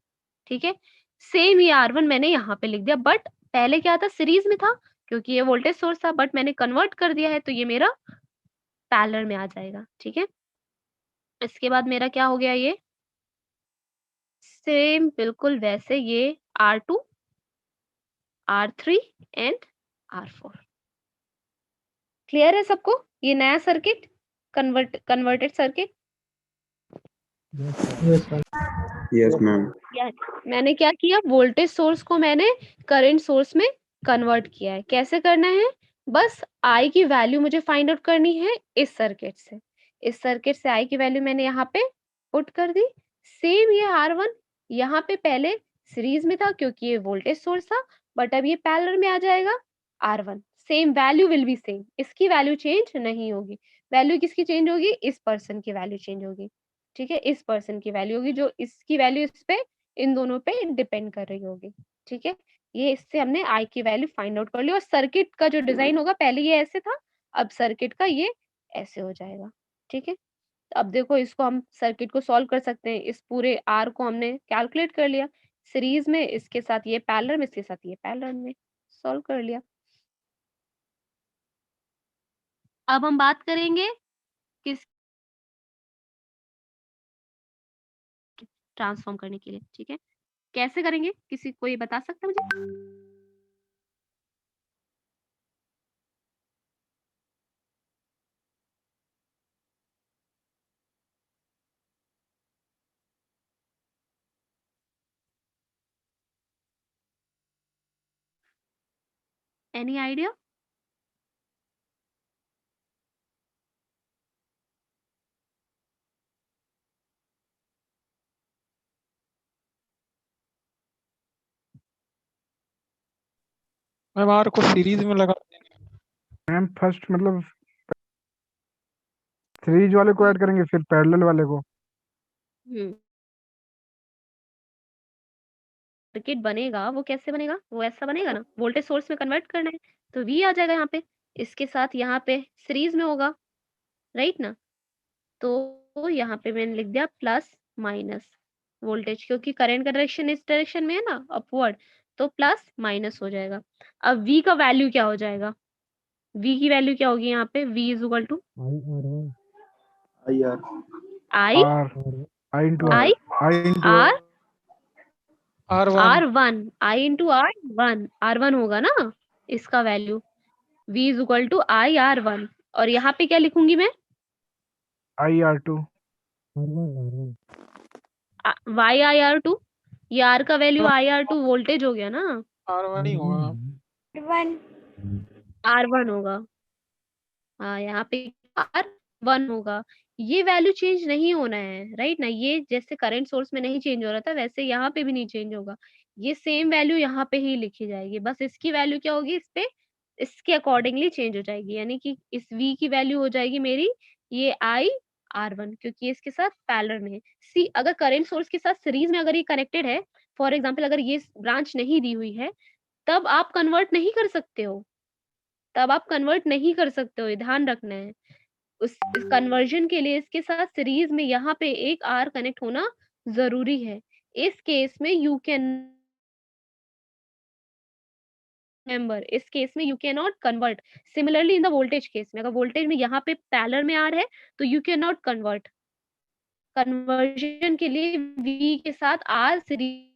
ठीक है। सेम ये R1 मैंने यहाँ पे लिख दिया, बट पहले क्या था, सीरीज में था, क्योंकि ये वोल्टेज सोर्स था, बट मैंने कन्वर्ट कर दिया है तो ये मेरा पैरेलल में आ जाएगा, ठीक है। इसके बाद मेरा क्या हो गया, ये सेम बिल्कुल वैसे ये R2, R3 and R4। Clear है सबको ये नया circuit, converted circuit? Yes ma'am. मैंने क्या किया, वोल्टेज सोर्स को मैंने करंट सोर्स में कन्वर्ट किया है। कैसे करना है, बस I की वैल्यू मुझे फाइंड आउट करनी है इस सर्किट से। इस सर्किट से I की वैल्यू मैंने यहाँ पे पुट कर दी। सेम ये R1 यहाँ पे पहले सीरीज में था क्योंकि ये वोल्टेज सोर्स था, बट अब ये पैरेलल में आ जाएगा R1। Same value will be same, इसकी वैल्यू चेंज नहीं होगी। वैल्यू किसकी चेंज होगी, इस पर्सन की वैल्यू चेंज होगी, ठीक है, इस पर्सन की वैल्यू होगी, जो इसकी वैल्यू इस पे, इन दोनों पे डिपेंड कर रही होगी, ठीक है। ये इससे हमने I की वैल्यू फाइंड आउट कर ली। और सर्किट का जो डिजाइन होगा, पहले ये ऐसे था, अब सर्किट का ये ऐसे हो जाएगा, ठीक है। अब देखो इसको हम सर्किट को सॉल्व कर सकते हैं। इस पूरे R को हमने कैलकुलेट कर लिया, सीरीज में इसके साथ ये पैरेलल में, इसके साथ ये पैरेलल में, सॉल्व कर लिया। अब हम बात करेंगे किस ट्रांसफॉर्म करने के लिए, ठीक है। कैसे करेंगे, किसी कोई बता सकता है मुझे? Any idea? मैम आर को सीरीज में लगा मैम फर्स्ट मतलब सीरीज वाले को ऐड करेंगे फिर पैरेलल वाले को। सर्किट बनेगा वो कैसे बनेगा, वो ऐसा बनेगा ना, वोल्टेज सोर्स में कन्वर्ट करना है तो V आ जाएगा यहाँ पे, इसके साथ यहाँ पे सीरीज में होगा, राइट ना। तो यहाँ पे मैंने लिख दिया प्लस माइनस वोल्टेज, क्योंकि करंट का डायरेक्शन इस डायरेक्शन में है ना, अपवर्ड, तो प्लस माइनस हो जाएगा। अब V का वैल्यू क्या हो जाएगा, V की वैल्यू क्या होगी यहाँ पे, V is equal to I R I I into I R R R1 R1 I into R1, R1 होगा ना इसका value, V is equal to I R1। और यहाँ पे क्या लिखूंगी मैं, आई R2 Y I R2, ये R का वैल्यू I R2 वोल्टेज हो गया ना, R1 ही होगा। R1 होगा, हाँ यहाँ पे R1 होगा। ये वैल्यू चेंज नहीं होना है, राइट ना। ये जैसे करंट सोर्स में नहीं चेंज हो रहा था, वैसे यहाँ पे भी नहीं चेंज होगा। ये सेम वैल्यू यहाँ पे ही लिखी जाएगी, बस इसकी वैल्यू क्या होगी, इस पे इसके अकॉर्डिंगली चेंज हो जाएगी। यानी कि इस V की वैल्यू हो जाएगी मेरी ये I R1, क्योंकि इसके साथ पैरेलल में है। सी अगर करंट सोर्स के साथ सीरीज में अगर ये कनेक्टेड है, फॉर एग्जाम्पल अगर ये ब्रांच नहीं दी हुई है, तब आप कन्वर्ट नहीं कर सकते हो, तब आप कन्वर्ट नहीं कर सकते हो, ये ध्यान रखना है। उस कन्वर्जन के लिए इसके साथ सीरीज में यहाँ पे एक R कनेक्ट होना जरूरी है। इस केस में यू कैन रिमेंबर, इस केस में you can not convert. Similarly in the voltage case में, अगर वोल्टेज में यहाँ पे पैरेलल में R है तो you can not convert. Conversion के लिए V के साथ R सीरीज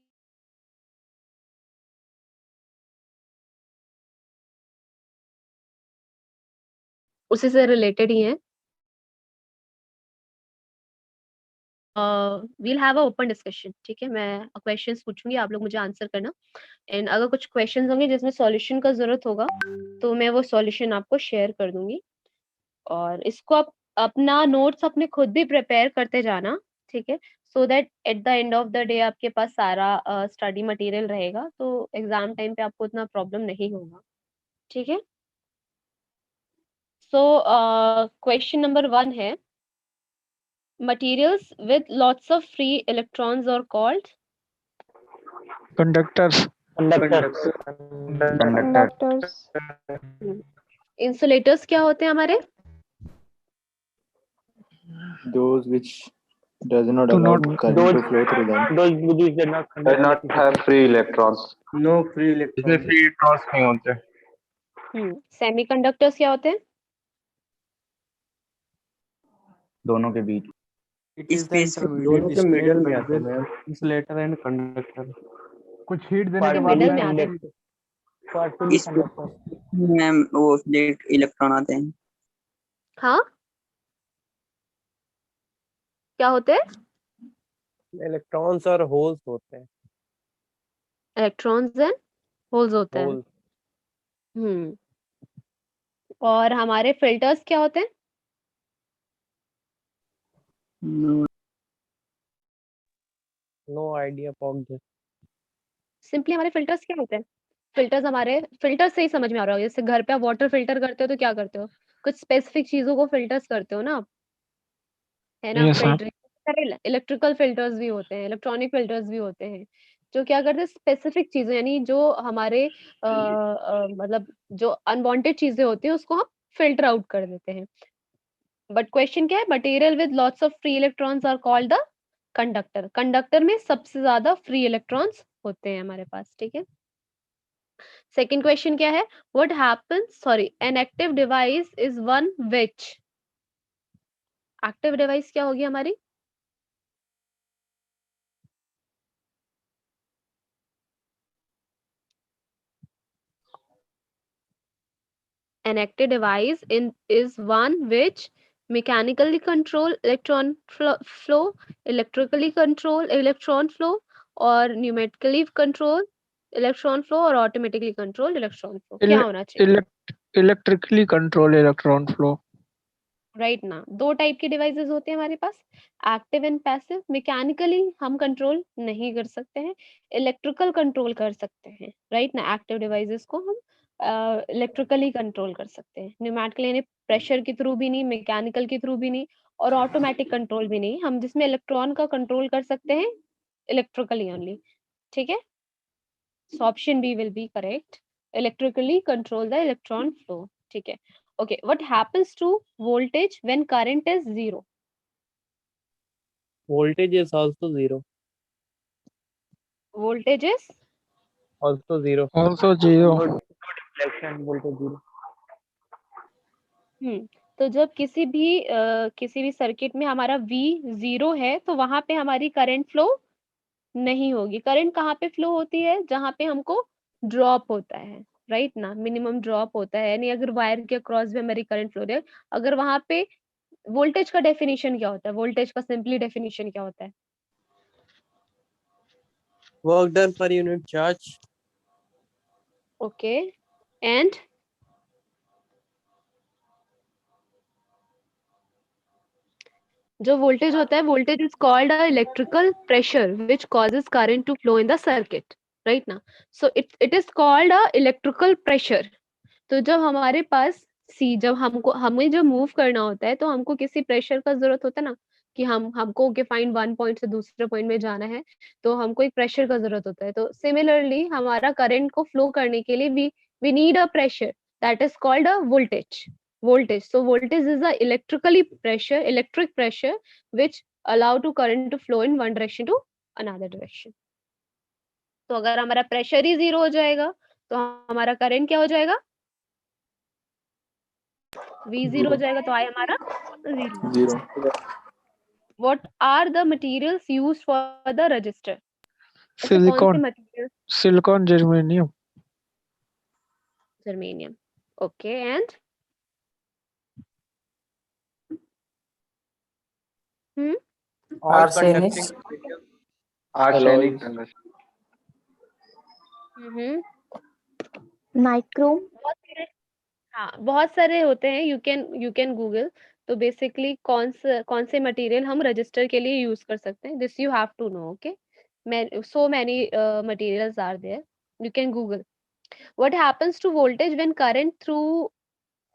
उसी से रिलेटेड ही है। We'll have a open discussion, ठीक है। मैं क्वेश्चंस पूछूंगी, आप लोग मुझे आंसर करना। एंड अगर कुछ क्वेश्चंस होंगे जिसमें सॉल्यूशन का जरूरत होगा तो मैं वो सॉल्यूशन आपको शेयर कर दूंगी। और इसको आप अपना नोट्स अपने खुद भी प्रिपेयर करते जाना, ठीक है, so that at the end of the day आपके पास सारा स्टडी मटेरियल रहेगा, तो एग्जाम टाइम पे आपको उतना प्रॉब्लम नहीं होगा, ठीक है। सो क्वेश्चन नंबर 1 है, materials with lots of free electrons are called? Conductors. Conductors. Conductors. Insulators क्या होते हैं हमारे? Those which does not Do allow not- current to flow through them. Those which did not Does not have free electrons. No free इसमें electrons. Free electrons नहीं होते। Semiconductors क्या होते हैं? दोनों के बीच. It is the दोनों के middle में आते हैं मैम. insulator and conductor. कुछ हीट देने के के बाद middle में में आते वो- Partially conductor. मैम वो इलेक्ट्रॉन आते हैं। हाँ, क्या होते हैं? इलेक्ट्रॉन्स और होल्स होते हैं। इलेक्ट्रॉन्स एंड होल्स होते हैं। होल और हमारे फिल्टर्स क्या होते हैं? No idea about this. Simply हमारे फिल्टर्स क्या होते हैं? फिल्टर्स हमारे फिल्टर से ही समझ में आ रहा होगा। जैसे घर पे आप वाटर फिल्टर करते हो तो क्या करते हो? कुछ स्पेसिफिक चीजों को फिल्टर्स करते हो ना आप, है ना? Yes, ma'am. Filter electrical filters भी होते हैं, इलेक्ट्रॉनिक फिल्टर्स भी होते हैं, जो क्या करते हैं स्पेसिफिक चीजें, यानी जो हमारे मतलब जो अनवांटेड चीजें होती हैं उसको हम फिल्टर आउट कर देते हैं। बट क्वेश्चन क्या है? Material with lots of free electrons are called the conductor. Conductor में सबसे ज्यादा फ्री इलेक्ट्रॉन्स होते हैं हमारे पास, ठीक है। सेकंड क्वेश्चन क्या है? What happens, sorry, an active device is one which. Active device क्या होगी हमारी? An active device is one which mechanically control electron flow, electrically control electron flow, or pneumatically control electron flow, or automatically control electron flow. क्या होना चाहिए? Electrically control electron flow. Right ना, दो type के devices होते हैं हमारे पास, active and passive. Mechanically हम कंट्रोल नहीं कर सकते हैं, इलेक्ट्रिकल कंट्रोल कर सकते हैं, राइट ना। एक्टिव डिवाइसेस को हम इलेक्ट्रिकली कंट्रोल कर सकते हैं, न्यूमेटिकली यानी प्रेशर के थ्रू भी नहीं, मैकेनिकल के थ्रू भी नहीं, और ऑटोमेटिक कंट्रोल भी नहीं। हम जिसमें इलेक्ट्रॉन का कंट्रोल कर सकते हैं इलेक्ट्रिकली ओनली, ठीक है। So option B will be correct, electrically control the electron flow, ठीक है। Okay, what happens to voltage when current is zero? Voltage is also zero. Voltage is Also zero. Also zero. Deflection voltage zero. तो जब किसी भी circuit में हमारा V 0 है तो वहां पे हमारी करंट फ्लो नहीं होगी। करंट कहाँ पे फ्लो होती है? जहां पे हमको ड्रॉप होता है, राइट ना, मिनिमम ड्रॉप होता है, यानी अगर वायर के अक्रॉस भी हमारी करंट फ्लो रही है, अगर वहां पे वोल्टेज का डेफिनेशन क्या होता है? वोल्टेज का सिंपली डेफिनेशन क्या होता है? Work done per unit charge. Okay, and जो वोल्टेज होता है, voltage is called a electrical pressure which causes current to flow in the circuit, right ना। So it is called a electrical pressure. तो जब हमारे पास जब हमें जो मूव करना होता है तो हमको किसी प्रेशर का जरूरत होता है ना, कि हमको फाइन वन पॉइंट से दूसरे पॉइंट में जाना है, तो हमको एक प्रेशर का जरूरत होता है। तो सिमिलरली हमारा करंट को फ्लो करने के लिए we need a pressure that is called a voltage. So voltage is a electric pressure which allow to current to flow in one direction to another direction. तो अगर हमारा प्रेशर ही 0 हो जाएगा तो हमारा करंट क्या हो जाएगा? V0 हो जाएगा, तो आए हमारा 0. What are the materials used for the resistor? ऐसे कौन से Silicon. materials? Silicon, germanium. Germanium. Okay, and Arsenic. Arsenic. Nichrome. बहुत सारे होते हैं, यू कैन गूगल। तो बेसिकली कौन से मटेरियल हम रजिस्टर के लिए यूज कर सकते हैं, this you have to know, okay. So many materials are there, you can google. What happens to voltage when current through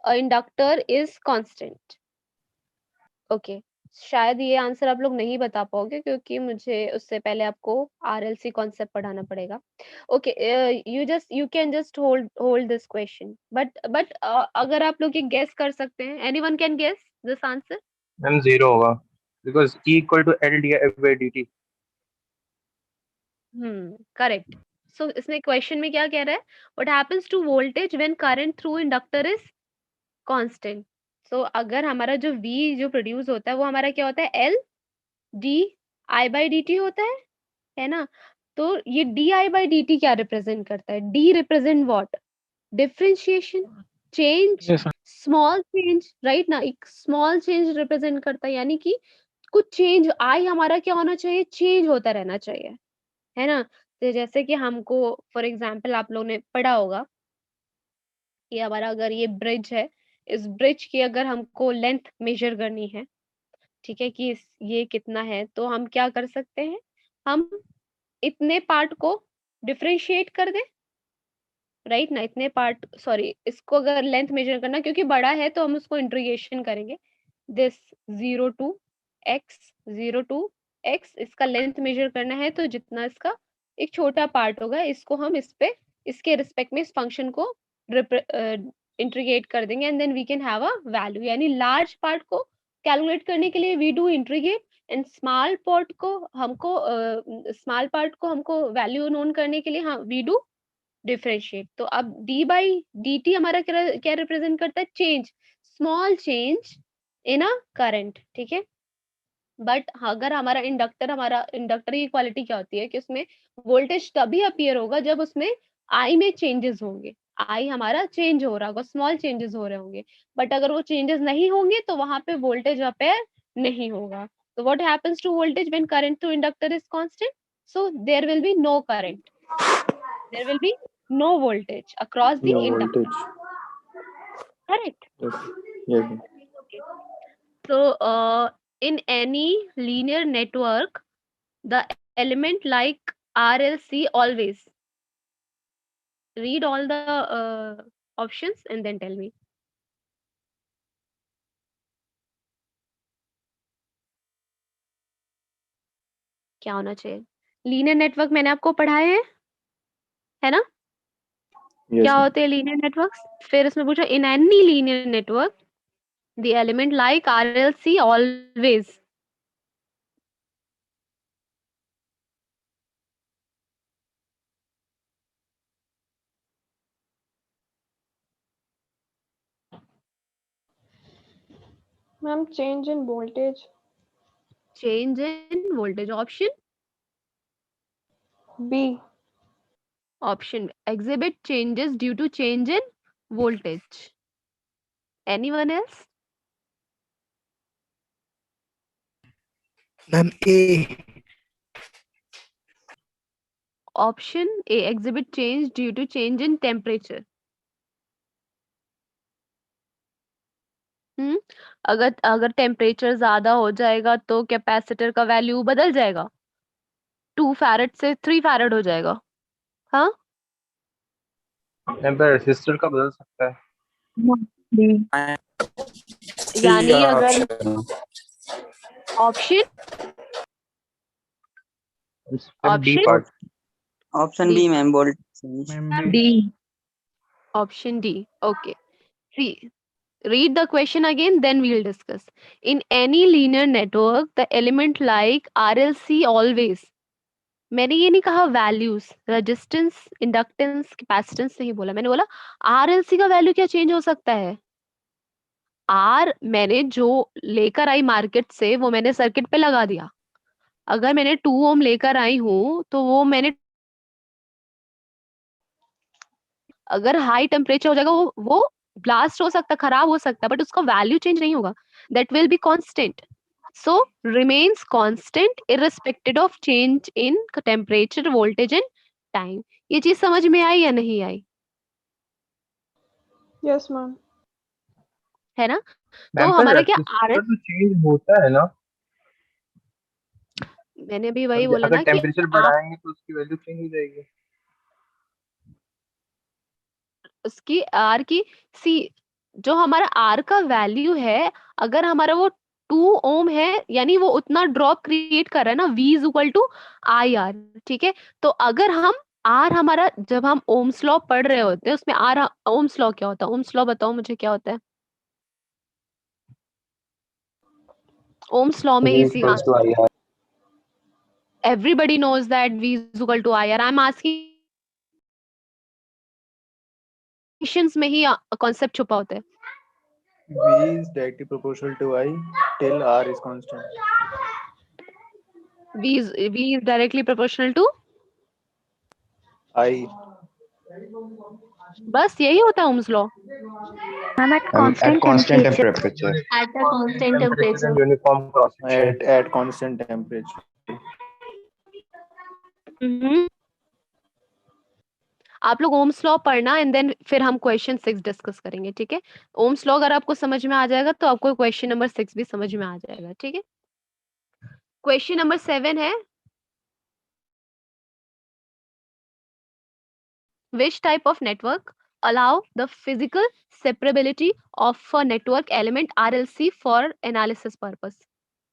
a inductor is constant? Okay, शायद ये आंसर आप लोग नहीं बता पाओगे क्योंकि मुझे उससे पहले आपको आरएलसी कॉन्सेप्ट पढ़ाना पड़ेगा। Okay, you can just hold this question, but अगर आप लोग ये गेस कर सकते हैं, anyone can guess this answer? Ma'am zero होगा because E equal to L by dt। Correct. So इसमें क्वेश्चन में क्या कह रहा है? What happens to voltage when current through inductor is constant. So अगर हमारा जो V जो प्रोड्यूस होता है वो हमारा क्या होता है? L D I by D T होता है ना? तो ये D I by D T क्या रिप्रेजेंट करता है? D represent what? Differentiation, change, yes ma'am. Small change, right ना? एक स्मॉल चेंज रिप्रेजेंट करता है, यानी कि कुछ चेंज, आई हमारा क्या होना चाहिए? चेंज होता रहना चाहिए, है ना? तो जैसे कि हमको फॉर एग्जांपल आप लोगों ने पढ़ा होगा कि हमारा अगर ये ब्रिज है, इस ब्रिज की अगर हमको लेंथ मेजर करनी है, ठीक है, कि ये कितना है, तो हम क्या कर सकते हैं? हम इतने पार्ट को डिफरेंशिएट कर दें, राइट ना? इतने पार्ट, सॉरी, इसको अगर लेंथ मेजर करना क्योंकि बड़ा है तो हम उसको इंटीग्रेशन करेंगे। This 0 to x, 0 to x, इसका लेंथ मेजर करना है तो जितना इसका एक छोटा पार्ट होगा, इसको हम इस पे इसके रिस्पेक्ट में इस फंक्शन को इंटीग्रेट कर देंगे and then we can have a value. यानी लार्ज पार्ट को कैलकुलेट करने के लिए we do integrate and small part को हमको वैल्यू नोन करने के लिए हाँ वी डू डिफरेंशिएट। तो अब डी बाई डी टी हमारा क्या रिप्रेजेंट करता है? Change, small change in a current, ठीक है। बट अगर हमारा इंडक्टर की क्वालिटी क्या होती है कि उसमें वोल्टेज तभी अपीयर होगा जब उसमें आई में चेंजेस होंगे, आई हमारा चेंज हो रहा होगा, स्मॉल चेंजेस हो रहे होंगे। बट अगर वो चेंजेस नहीं होंगे तो वहां पे वोल्टेज अपीयर नहीं होगा। तो what happens to voltage when current through inductor is constant? So there will be no current, there will be no voltage across the No inductor. voltage. Correct. Yes. Yes. Okay. So in any linear network, the element like RLC always, read all the options and then tell me. क्या होना चाहिए? Linear network मैंने आपको पढ़ाए हैं, है ना? Yes. क्या ma'am. होते हैं लीनियर नेटवर्क्स? फिर इसमें पूछा in any linear network the element like RLC always. Ma'am, change in voltage. Change in voltage. Option B. Option exhibit changes due to change in voltage. Anyone else? Ma'am, A. Option A exhibit change due to change in temperature. हम्म अगर अगर temperature ज्यादा हो जाएगा तो capacitor का value बदल जाएगा, 2 farad से 3 फैरेड हो जाएगा। हाँ, मैम पर रेसिस्टर का बदल सकता है। यानी अगर option ma'am D option part. Option D. B ma'am, voltage. Ma'am, D. Option D. Okay. See, read the question again, then we'll discuss. In any linear network, the element like RLC always. मैंने ये नहीं कहा values, resistance, inductance, capacitance नहीं बोला, मैंने बोला RLC का value क्या चेंज हो सकता है? आर मैंने जो लेकर आई मार्केट से वो मैंने सर्किट पे लगा दिया। अगर मैंने 2 ओम लेकर आई हूँ तो वो मैंने अगर हाई टेम्परेचर हो जाएगा वो ब्लास्ट हो सकता, खराब हो सकता, बट उसका वैल्यू चेंज नहीं होगा, that will be constant. So remains constant irrespective of change in temperature, voltage and time. ये चीज समझ में आई या नहीं आई? Yes, ma'am. है ना? तो मैम पर हमारा क्या रेसिस्टर तो चेंज होता है ना। मैंने भी वही बोला अगर ना कि टेम्परेचर आप बढ़ाएंगे तो उसकी वैल्यू चेंज हो जाएगी। उसकी आर की सी जो हमारा आर का वैल्यू है, अगर हमारा वो 2 ओम है, यानी वो उतना ड्रॉप क्रिएट कर रहा है ना, V is equal to I R. ठीक है, तो अगर हम आर हमारा, जब हम ओम्स लॉ पढ़ रहे होते हैं उसमें आर, ओम्स लॉ क्या होता है? ओम्स लॉ बताओ मुझे क्या होता है? ओम्स लॉ में V इसी equals to IR. everybody knows that V is equal to IR. I'm asking questions में ही कॉन्सेप्ट छुपा होता है। V is directly proportional to I till R is constant. V is directly proportional to, I. बस यही होता है Ohm's law. Ma'am at At constant constant temperature temperature. At a constant Temperature and temperature. uniform cross section. At constant temperature. आप लोग Ohm's law पढ़ना and then फिर हम question 6 discuss करेंगे। ठीक है, ओम्स लॉ अगर आपको समझ में आ जाएगा तो आपको क्वेश्चन नंबर 6 भी समझ में आ जाएगा। ठीक है, क्वेश्चन नंबर 7 है, which type of network allow the physical separability of a network element RLC for analysis purpose?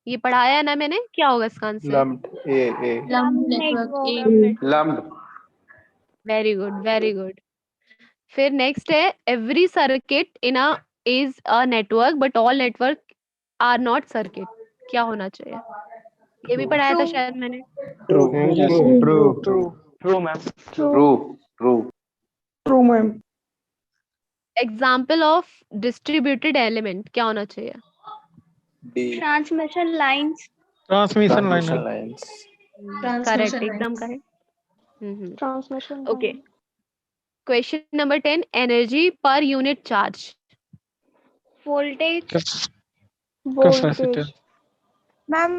ये पढ़ाया है ना मैंने, क्या होगा इसका answer? Lumped. A. Lumped network A। Lumped. Very good, very good. फिर नेक्स्ट है, every circuit in a is a network but all network are not circuit. क्या होना चाहिए? ये भी पढ़ाया था शायद मैंने। True. Yes, True. true. True, ma'am. True. True. True, ma'am. Example of distributed element क्या होना चाहिए? D. Transmission lines. Transmission line. Transmission lines. Correct, एकदम correct. Transmission okay, line. Question number 10, energy per unit charge. Voltage. Capacitor. Ma'am.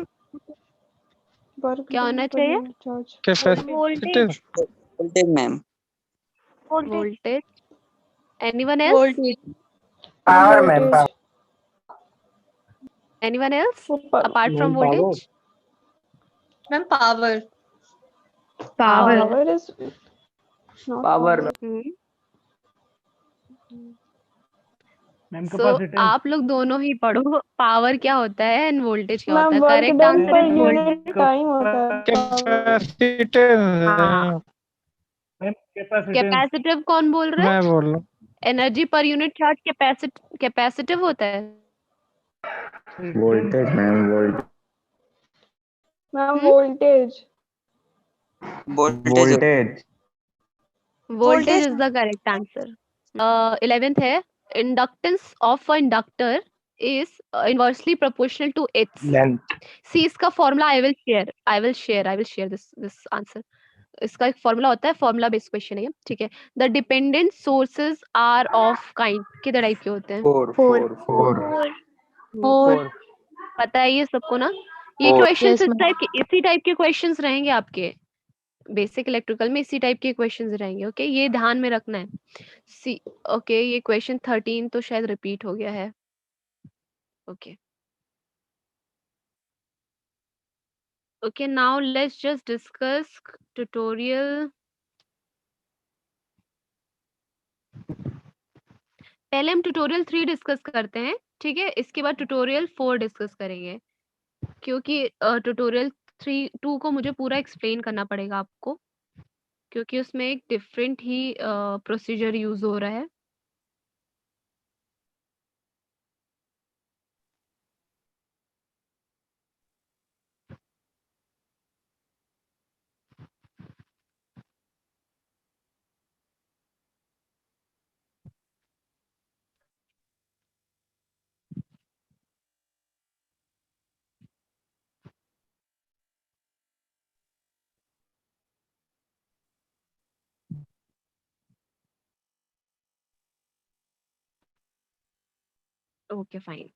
Work क्या होना done per चाहिए? unit charge. Capacitor. Voltage, ma'am. Voltage. Anyone else? Power, ma'am. Voltage. Anyone else Power. Apart from voltage? Ma'am, power. Power. Power is not Power. सो आप लोग दोनों ही पढ़ो, power क्या होता है एंड वोल्टेज क्या होता Ma'am, है। work correct done answer per is voltage. unit time होता है। Capacitor. कैपेसिटिव कौन बोल रहा है? मैं बोल रहा हूँ। Energy per unit charge capacitive होता है। Voltage, ma'am. Voltage. Ma'am, voltage. Voltage. Voltage. Voltage is the correct answer. 11th है, inductance of a inductor is inversely proportional to its. Length. See इसका formula I will share this answer. इसका एक formula होता है, formula based question है ये। ठीक है, the dependent sources are of kind, कितने टाइप के होते हैं? 4. Four. पता है ये सबको ना? ये Four. क्वेश्चंस इसी टाइप के क्वेश्चंस रहेंगे आपके बेसिक इलेक्ट्रिकल में, इसी टाइप के क्वेश्चंस रहेंगे। ओके, ये ध्यान में रखना है। सी ओके, ये क्वेश्चन 13 तो शायद रिपीट हो गया है। Okay okay, now let's just discuss tutorial. पहले हम ट्यूटोरियल 3 डिस्कस करते हैं। ठीक है, इसके बाद ट्यूटोरियल 4 डिस्कस करेंगे, क्योंकि ट्यूटोरियल 2 को मुझे पूरा एक्सप्लेन करना पड़ेगा आपको, क्योंकि उसमें एक डिफरेंट ही प्रोसीजर यूज हो रहा है। ओके फाइन,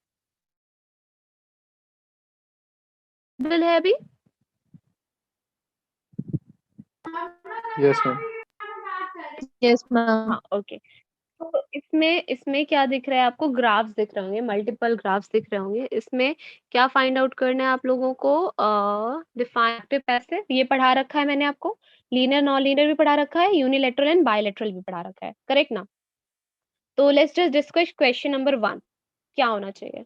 बिल है अभी? Yes, ma'am. Yes, ma'am. हाँ ओके। तो इसमें क्या दिख रहा है आपको? ग्राफ्स दिख रहे होंगे, मल्टीपल ग्राफ्स दिख रहे होंगे। इसमें क्या फाइंड आउट करना है आप लोगों को? डिफाइन एक्टिव पैसिव ये पढ़ा रखा है मैंने आपको, लीनियर नॉन लीनियर भी पढ़ा रखा है, यूनिलैटरल एंड बायलैटरल भी पढ़ा रखा है, करेक्ट ना? तो let's just discuss question number 1, क्या होना चाहिए?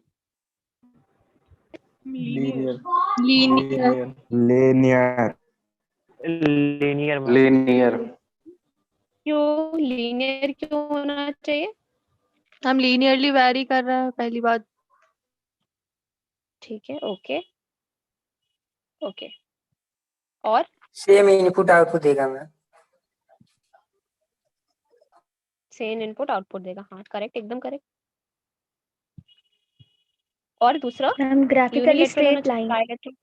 Linear. Linear. Linear. Linear ma'am. linear, क्यों लीनियर क्यों होना चाहिए? हम लीनियरली वैरी कर रहा है पहली बात। ठीक है, ओके ओके। और सेम इनपुट आउटपुट देगा मैम। सेम इनपुट आउटपुट देगा, हाँ करेक्ट, एकदम करेक्ट। और दूसरा मैम ग्राफिकली यूनिलेटरल होना स्ट्रेट चाहिए, लाइन। बायलैटरल?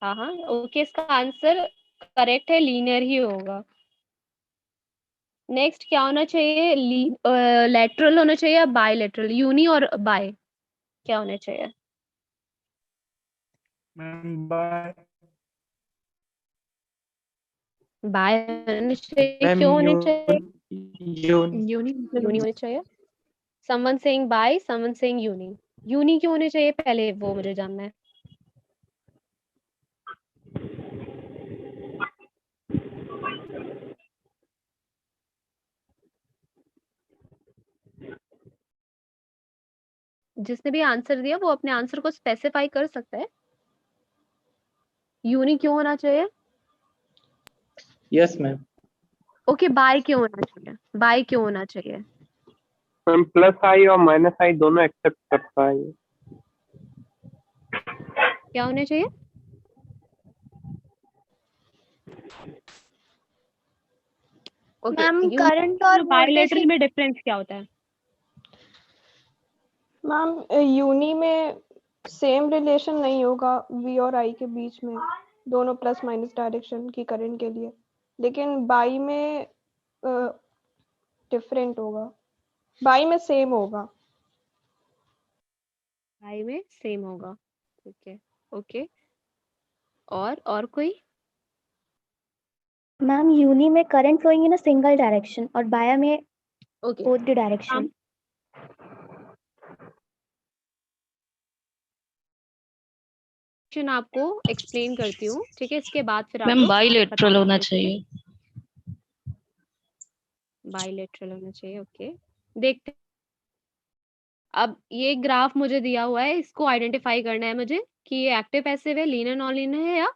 हाँ हाँ ओके, इसका आंसर करेक्ट है, लीनियर ही होगा। नेक्स्ट क्या होना चाहिए? लेटरल होना चाहिए या बायलैटरल? यूनी और बाय क्या होना चाहिए? By बाय होना चाहिए, क्यों होना चाहिए? यूनी होना चाहिए। Someone saying bi, someone saying uni. Uni क्यों होने चाहिए पहले वो मुझे जानना है। जिसने भी आंसर दिया वो अपने आंसर को स्पेसिफाई कर सकता है। यूनी क्यों होना चाहिए? yes ma'am. ओके, बाय क्यों होना चाहिए? बाय क्यों होना चाहिए? मैम प्लस आई और माइनस आई दोनों एक्सेप्ट करता है। क्या होना चाहिए? ओके, मैम करंट और बायलैटरल वोल्टेज में डिफरेंस क्या होता है? मैम यूनी में सेम रिलेशन नहीं होगा वी और आई के बीच में, दोनों प्लस माइनस डायरेक्शन की करंट के लिए, लेकिन बाई में डिफरेंट होगा, बाई में सेम होगा। बाय में सेम होगा, ठीक है ओके। और कोई? मैम यूनी में current flowing in a single direction और बाया में ओके, बोथ द डायरेक्शन। आपको एक्सप्लेन करती हूँ, ठीक है, इसके बाद फिर आप मैम लोग बाइलेटरल होना चाहिए। बायलैटरल होना चाहिए, ओके। देखते हैं। अब ये ग्राफ मुझे दिया हुआ है, इसको आइडेंटिफाई करना है मुझे कि ये एक्टिव पैसिव है, लीनियर नॉन लीनियर है या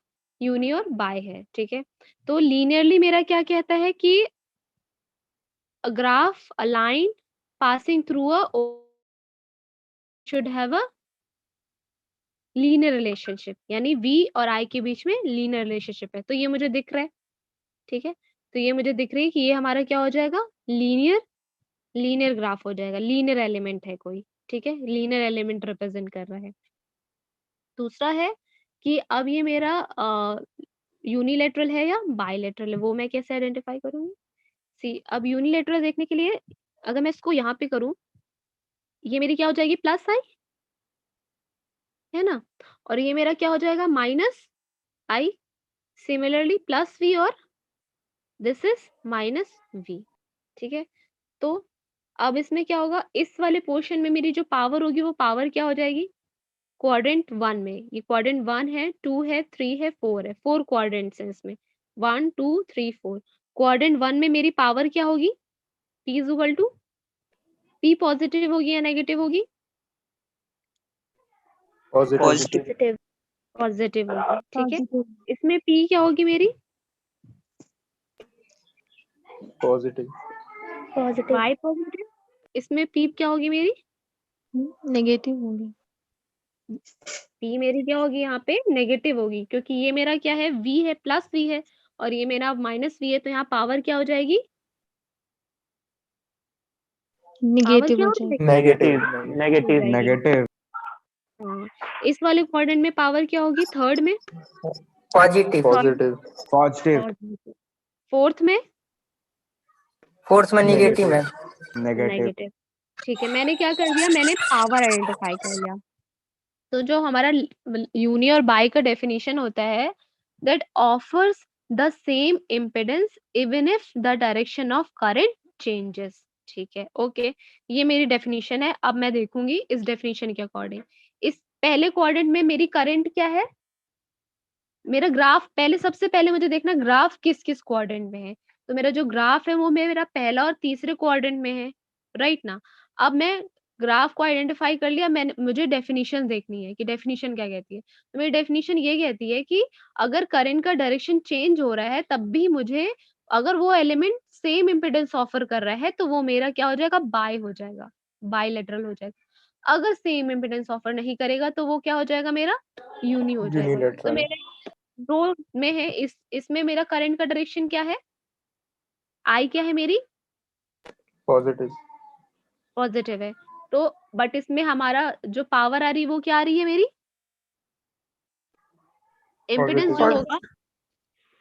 यूनी और बाय है, ठीक है। तो लीनियरली मेरा क्या कहता है कि a graph a line passing through a should have a linear relationship, यानी v और i के बीच में linear relationship है। तो ये मुझे दिख रहा है, ठीक है। तो ये मुझे दिख रही है कि ये हमारा क्या हो जाएगा? लीनियर ग्राफ हो जाएगा, लीनियर एलिमेंट है कोई, ठीक है, लीनियर एलिमेंट रिप्रेजेंट कर रहा है। दूसरा है कि अब ये मेरा यूनिलेटरल है या बायलेटरल है, वो मैं कैसे आइडेंटिफाई करूंगी? सी, अब यूनिलेटरल देखने के लिए अगर मैं इसको यहाँ पे करूँ, ये मेरी क्या हो जाएगी? प्लस आई, है ना, और ये मेरा क्या हो जाएगा? Minus I. Similarly plus V और दिस इज माइनस वी, ठीक है। तो अब इसमें क्या होगा? इस वाले पोर्शन में मेरी जो पावर होगी वो पावर क्या हो जाएगी? क्वाड्रेंट 1 में, ये क्वाड्रेंट 1 है, 2 है, 3 है, 4 है, 4 क्वाड्रेंट्स हैं इसमें, 1 2 3 4। क्वाड्रेंट 1 में मेरी पावर क्या होगी? P is equal to, P positive होगी या नेगेटिव होगी? Positive. पॉजिटिव। पॉजिटिव होगी, ठीक है। इसमें P क्या होगी मेरी? Positive. पॉजिटिव। Y positive. इसमें P क्या होगी मेरी? नेगेटिव होगी। P मेरी क्या होगी यहाँ पे? नेगेटिव होगी, क्योंकि ये मेरा क्या है? V है, प्लस V है, और ये मेरा माइनस V है, तो यहाँ पावर क्या हो जाएगी? पावर नेगेटिव क्या हो हो जाएगी। जाएगी? नेगेटिव। Negative. हाँ, इस वाले क्वाड्रेंट में पावर क्या होगी? थर्ड में? पॉजिटिव। Positive. positive, फोर्थ में? फोर्थ में निगेटिव है। नेगेटिव, ठीक है। मैंने क्या कर दिया? मैंने पावर आइडेंटिफाई कर लिया। तो जो हमारा यूनी और बाई का डेफिनेशन होता है, that offers the same impedance even if the direction of current changes, ठीक है ओके। ये मेरी डेफिनेशन है। अब मैं देखूंगी इस डेफिनेशन के अकॉर्डिंग, इस पहले क्वाड्रेंट में मेरी करंट क्या है? मेरा ग्राफ पहले, सबसे पहले मुझे देखना ग्राफ किस किस क्वाड्रेंट में है। तो मेरा जो ग्राफ है वो मेरा पहला और तीसरे क्वाड्रेंट में है, राइट ना। अब मैं ग्राफ को आइडेंटिफाई कर लिया मैंने, मुझे डेफिनेशन देखनी है कि डेफिनेशन क्या कहती है। तो मेरी डेफिनेशन ये कहती है कि अगर करंट का डायरेक्शन चेंज हो रहा है तब भी मुझे, अगर वो एलिमेंट सेम इम्पीडेंस ऑफर कर रहा है तो वो मेरा क्या हो जाएगा, बाय हो जाएगा, बायलैटरल हो जाएगा। अगर सेम इम्पीडेंस ऑफर नहीं करेगा तो वो क्या हो जाएगा, मेरा यूनी हो जाएगा। तो Unilateral. मेरे रो में है, इसमें मेरा करंट का डायरेक्शन क्या है, आई क्या है मेरी, Positive. पॉजिटिव है। तो बट इसमें हमारा जो पावर आ रही है वो क्या आ रही है मेरी, इम्पीडेंस जो Positive. होगा,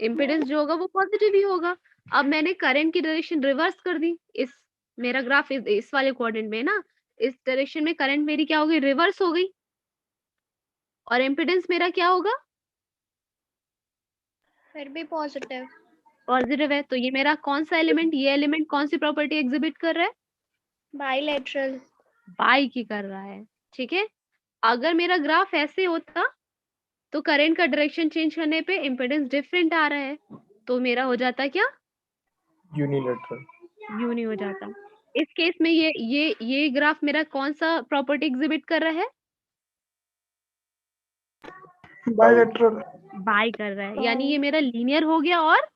इम्पीडेंस जो होगा वो पॉजिटिव ही होगा। अब मैंने करंट की डायरेक्शन रिवर्स कर दी, इस मेरा ग्राफ इस वाले कोऑर्डिनेट में ना, इस डायरेक्शन में करंट मेरी क्या हो गई, रिवर्स हो गई, और इम्पीडेंस मेरा क्या होगा, फिर भी पॉजिटिव। पॉजिटिव है। तो ये मेरा कौन सा एलिमेंट, ये एलिमेंट कौन सी प्रॉपर्टी एग्जिबिट कर रहा है, बाइलेटरल। बाई की कर रहा है। ठीक है, अगर मेरा ग्राफ ऐसे होता तो करंट का डायरेक्शन चेंज करने पे इम्पीडेंस डिफरेंट आ रहा है, तो मेरा हो जाता क्या, Unilateral. यूनी हो जाता। इस केस में ये ग्राफ मेरा कौन सा प्रॉपर्टी एग्जिबिट कर रहा है, बायलैटरल। बाई कर रहा है, यानी ये मेरा लीनियर हो गया और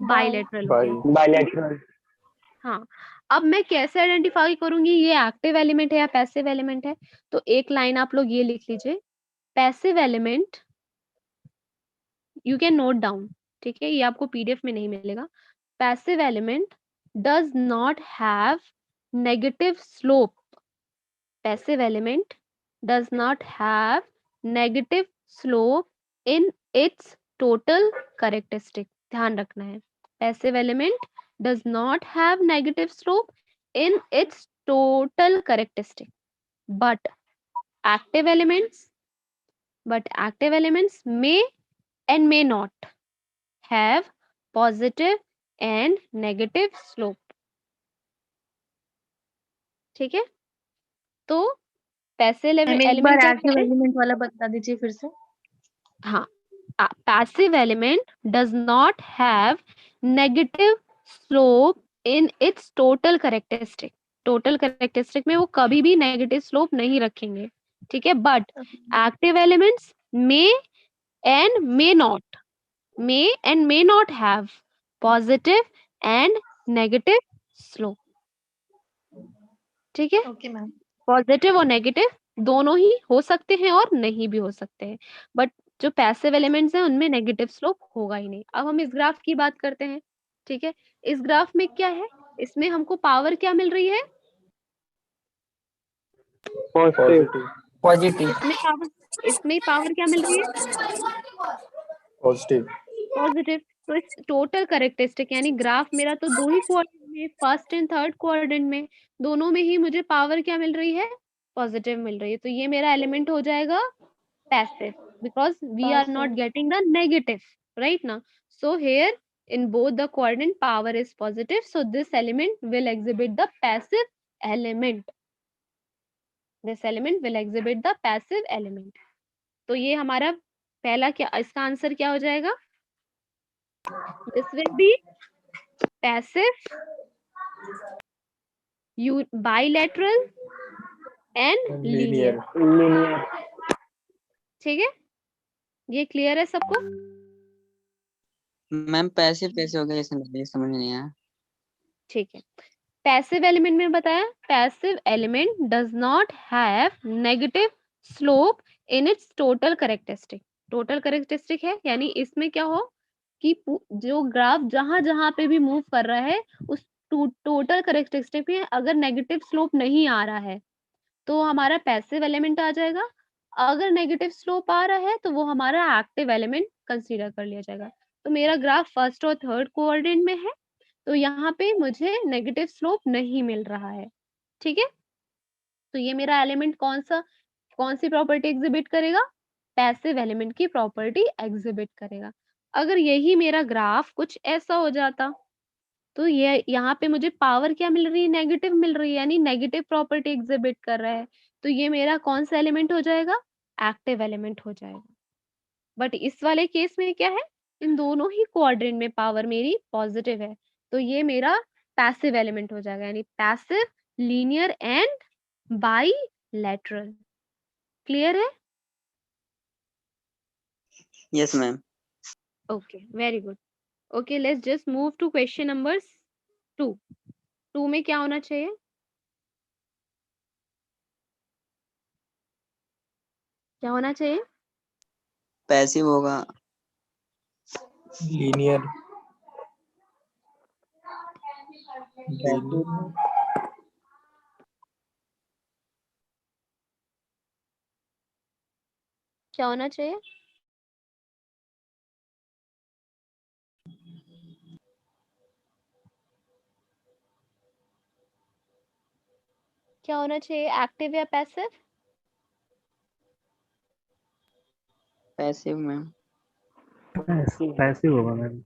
बाइलेटरल हो Bi. गया। बायलैटरल। हाँ, अब मैं कैसे आइडेंटिफाई करूंगी ये एक्टिव एलिमेंट है या पैसिव एलिमेंट है। तो एक लाइन आप लोग ये लिख लीजिए, passive element, you can note down, ठीक है, ये आपको पीडीएफ में नहीं मिलेगा। Passive element does not have negative slope, passive element does not have negative slope in its total characteristic, ध्यान रखना है, passive element does not have negative slope in its total characteristic, but active elements may and may not have positive and negative slope। ठीक है, तो passive element क्या active है, element वाला बता दीजिए फिर से। हाँ, passive element does not have negative slope in its total characteristic, total characteristic में वो कभी भी नेगेटिव स्लोप नहीं रखेंगे। ठीक है, but active elements may and may not have positive and negative slope. ठीक है, ओके मैम। पॉजिटिव और नेगेटिव दोनों ही हो सकते हैं और नहीं भी हो सकते हैं, बट जो पैसिव एलिमेंट्स हैं उनमें नेगेटिव स्लोप होगा ही नहीं। अब हम इस ग्राफ की बात करते हैं। ठीक है, इस ग्राफ में क्या है, इसमें हमको पावर क्या मिल रही है, Positive. पॉजिटिव। इसमें पावर क्या मिल रही है, Positive. पॉजिटिव। तो इस टोटल कैरेक्टरिस्टिक यानी ग्राफ मेरा तो दो ही कोऑर्डिनेट में, फर्स्ट एंड थर्ड कोऑर्डिनेट में, दोनों में ही मुझे पावर क्या मिल रही है, पॉजिटिव मिल रही है। तो ये मेरा एलिमेंट हो जाएगा passive because we are not getting the negative, right now. So here in both the coordinate power is positive, so this element will exhibit the passive element, this element will exhibit the passive element। तो ये हमारा पहला क्या, इसका answer क्या हो जाएगा, this will be passive, bilateral and And linear। linear. ठीक है, ये क्लियर है सबको। मैम पैसे पैसे हो गए, ये समझ नहीं आया। ठीक है, पैसिव एलिमेंट में बताया, passive element does not have negative slope in its total characteristic, total characteristic है यानी इसमें क्या हो कि जो ग्राफ जहां जहां पे भी मूव कर रहा है उस टोटल कैरेक्टरिस्टिक में अगर नेगेटिव स्लोप नहीं आ रहा है तो हमारा पैसिव एलिमेंट आ जाएगा, अगर नेगेटिव स्लोप आ रहा है तो वो हमारा एक्टिव एलिमेंट कंसीडर कर लिया जाएगा। तो मेरा ग्राफ फर्स्ट और थर्ड कोऑर्डिनेट में है, तो यहाँ पे मुझे नेगेटिव स्लोप नहीं मिल रहा है। ठीक है, तो ये मेरा एलिमेंट कौन सी प्रॉपर्टी एग्जिबिट करेगा, पैसिव एलिमेंट की प्रॉपर्टी एग्जिबिट करेगा। अगर यही मेरा ग्राफ कुछ ऐसा हो जाता तो ये यहाँ पे मुझे पावर क्या मिल रही है, नेगेटिव मिल रही है, यानी नेगेटिव प्रॉपर्टी एग्जिबिट कर रहा है, तो ये मेरा कौन सा एलिमेंट हो जाएगा, एक्टिव एलिमेंट हो जाएगा। बट इस वाले केस में क्या है, इन दोनों ही क्वाड्रेंट में पावर मेरी पॉजिटिव है, तो ये मेरा पैसिव एलिमेंट हो जाएगा, यानी passive, linear and bilateral. Clear है? Yes ma'am. Okay, very good. Okay, let's just move to question number 2। 2 में क्या होना चाहिए? क्या होना चाहिए? पैसिव होगा। लीनियर क्या होना चाहिए? क्या होना चाहिए, एक्टिव या पैसिव? Passive ma'am. पैसिव होगा मैम।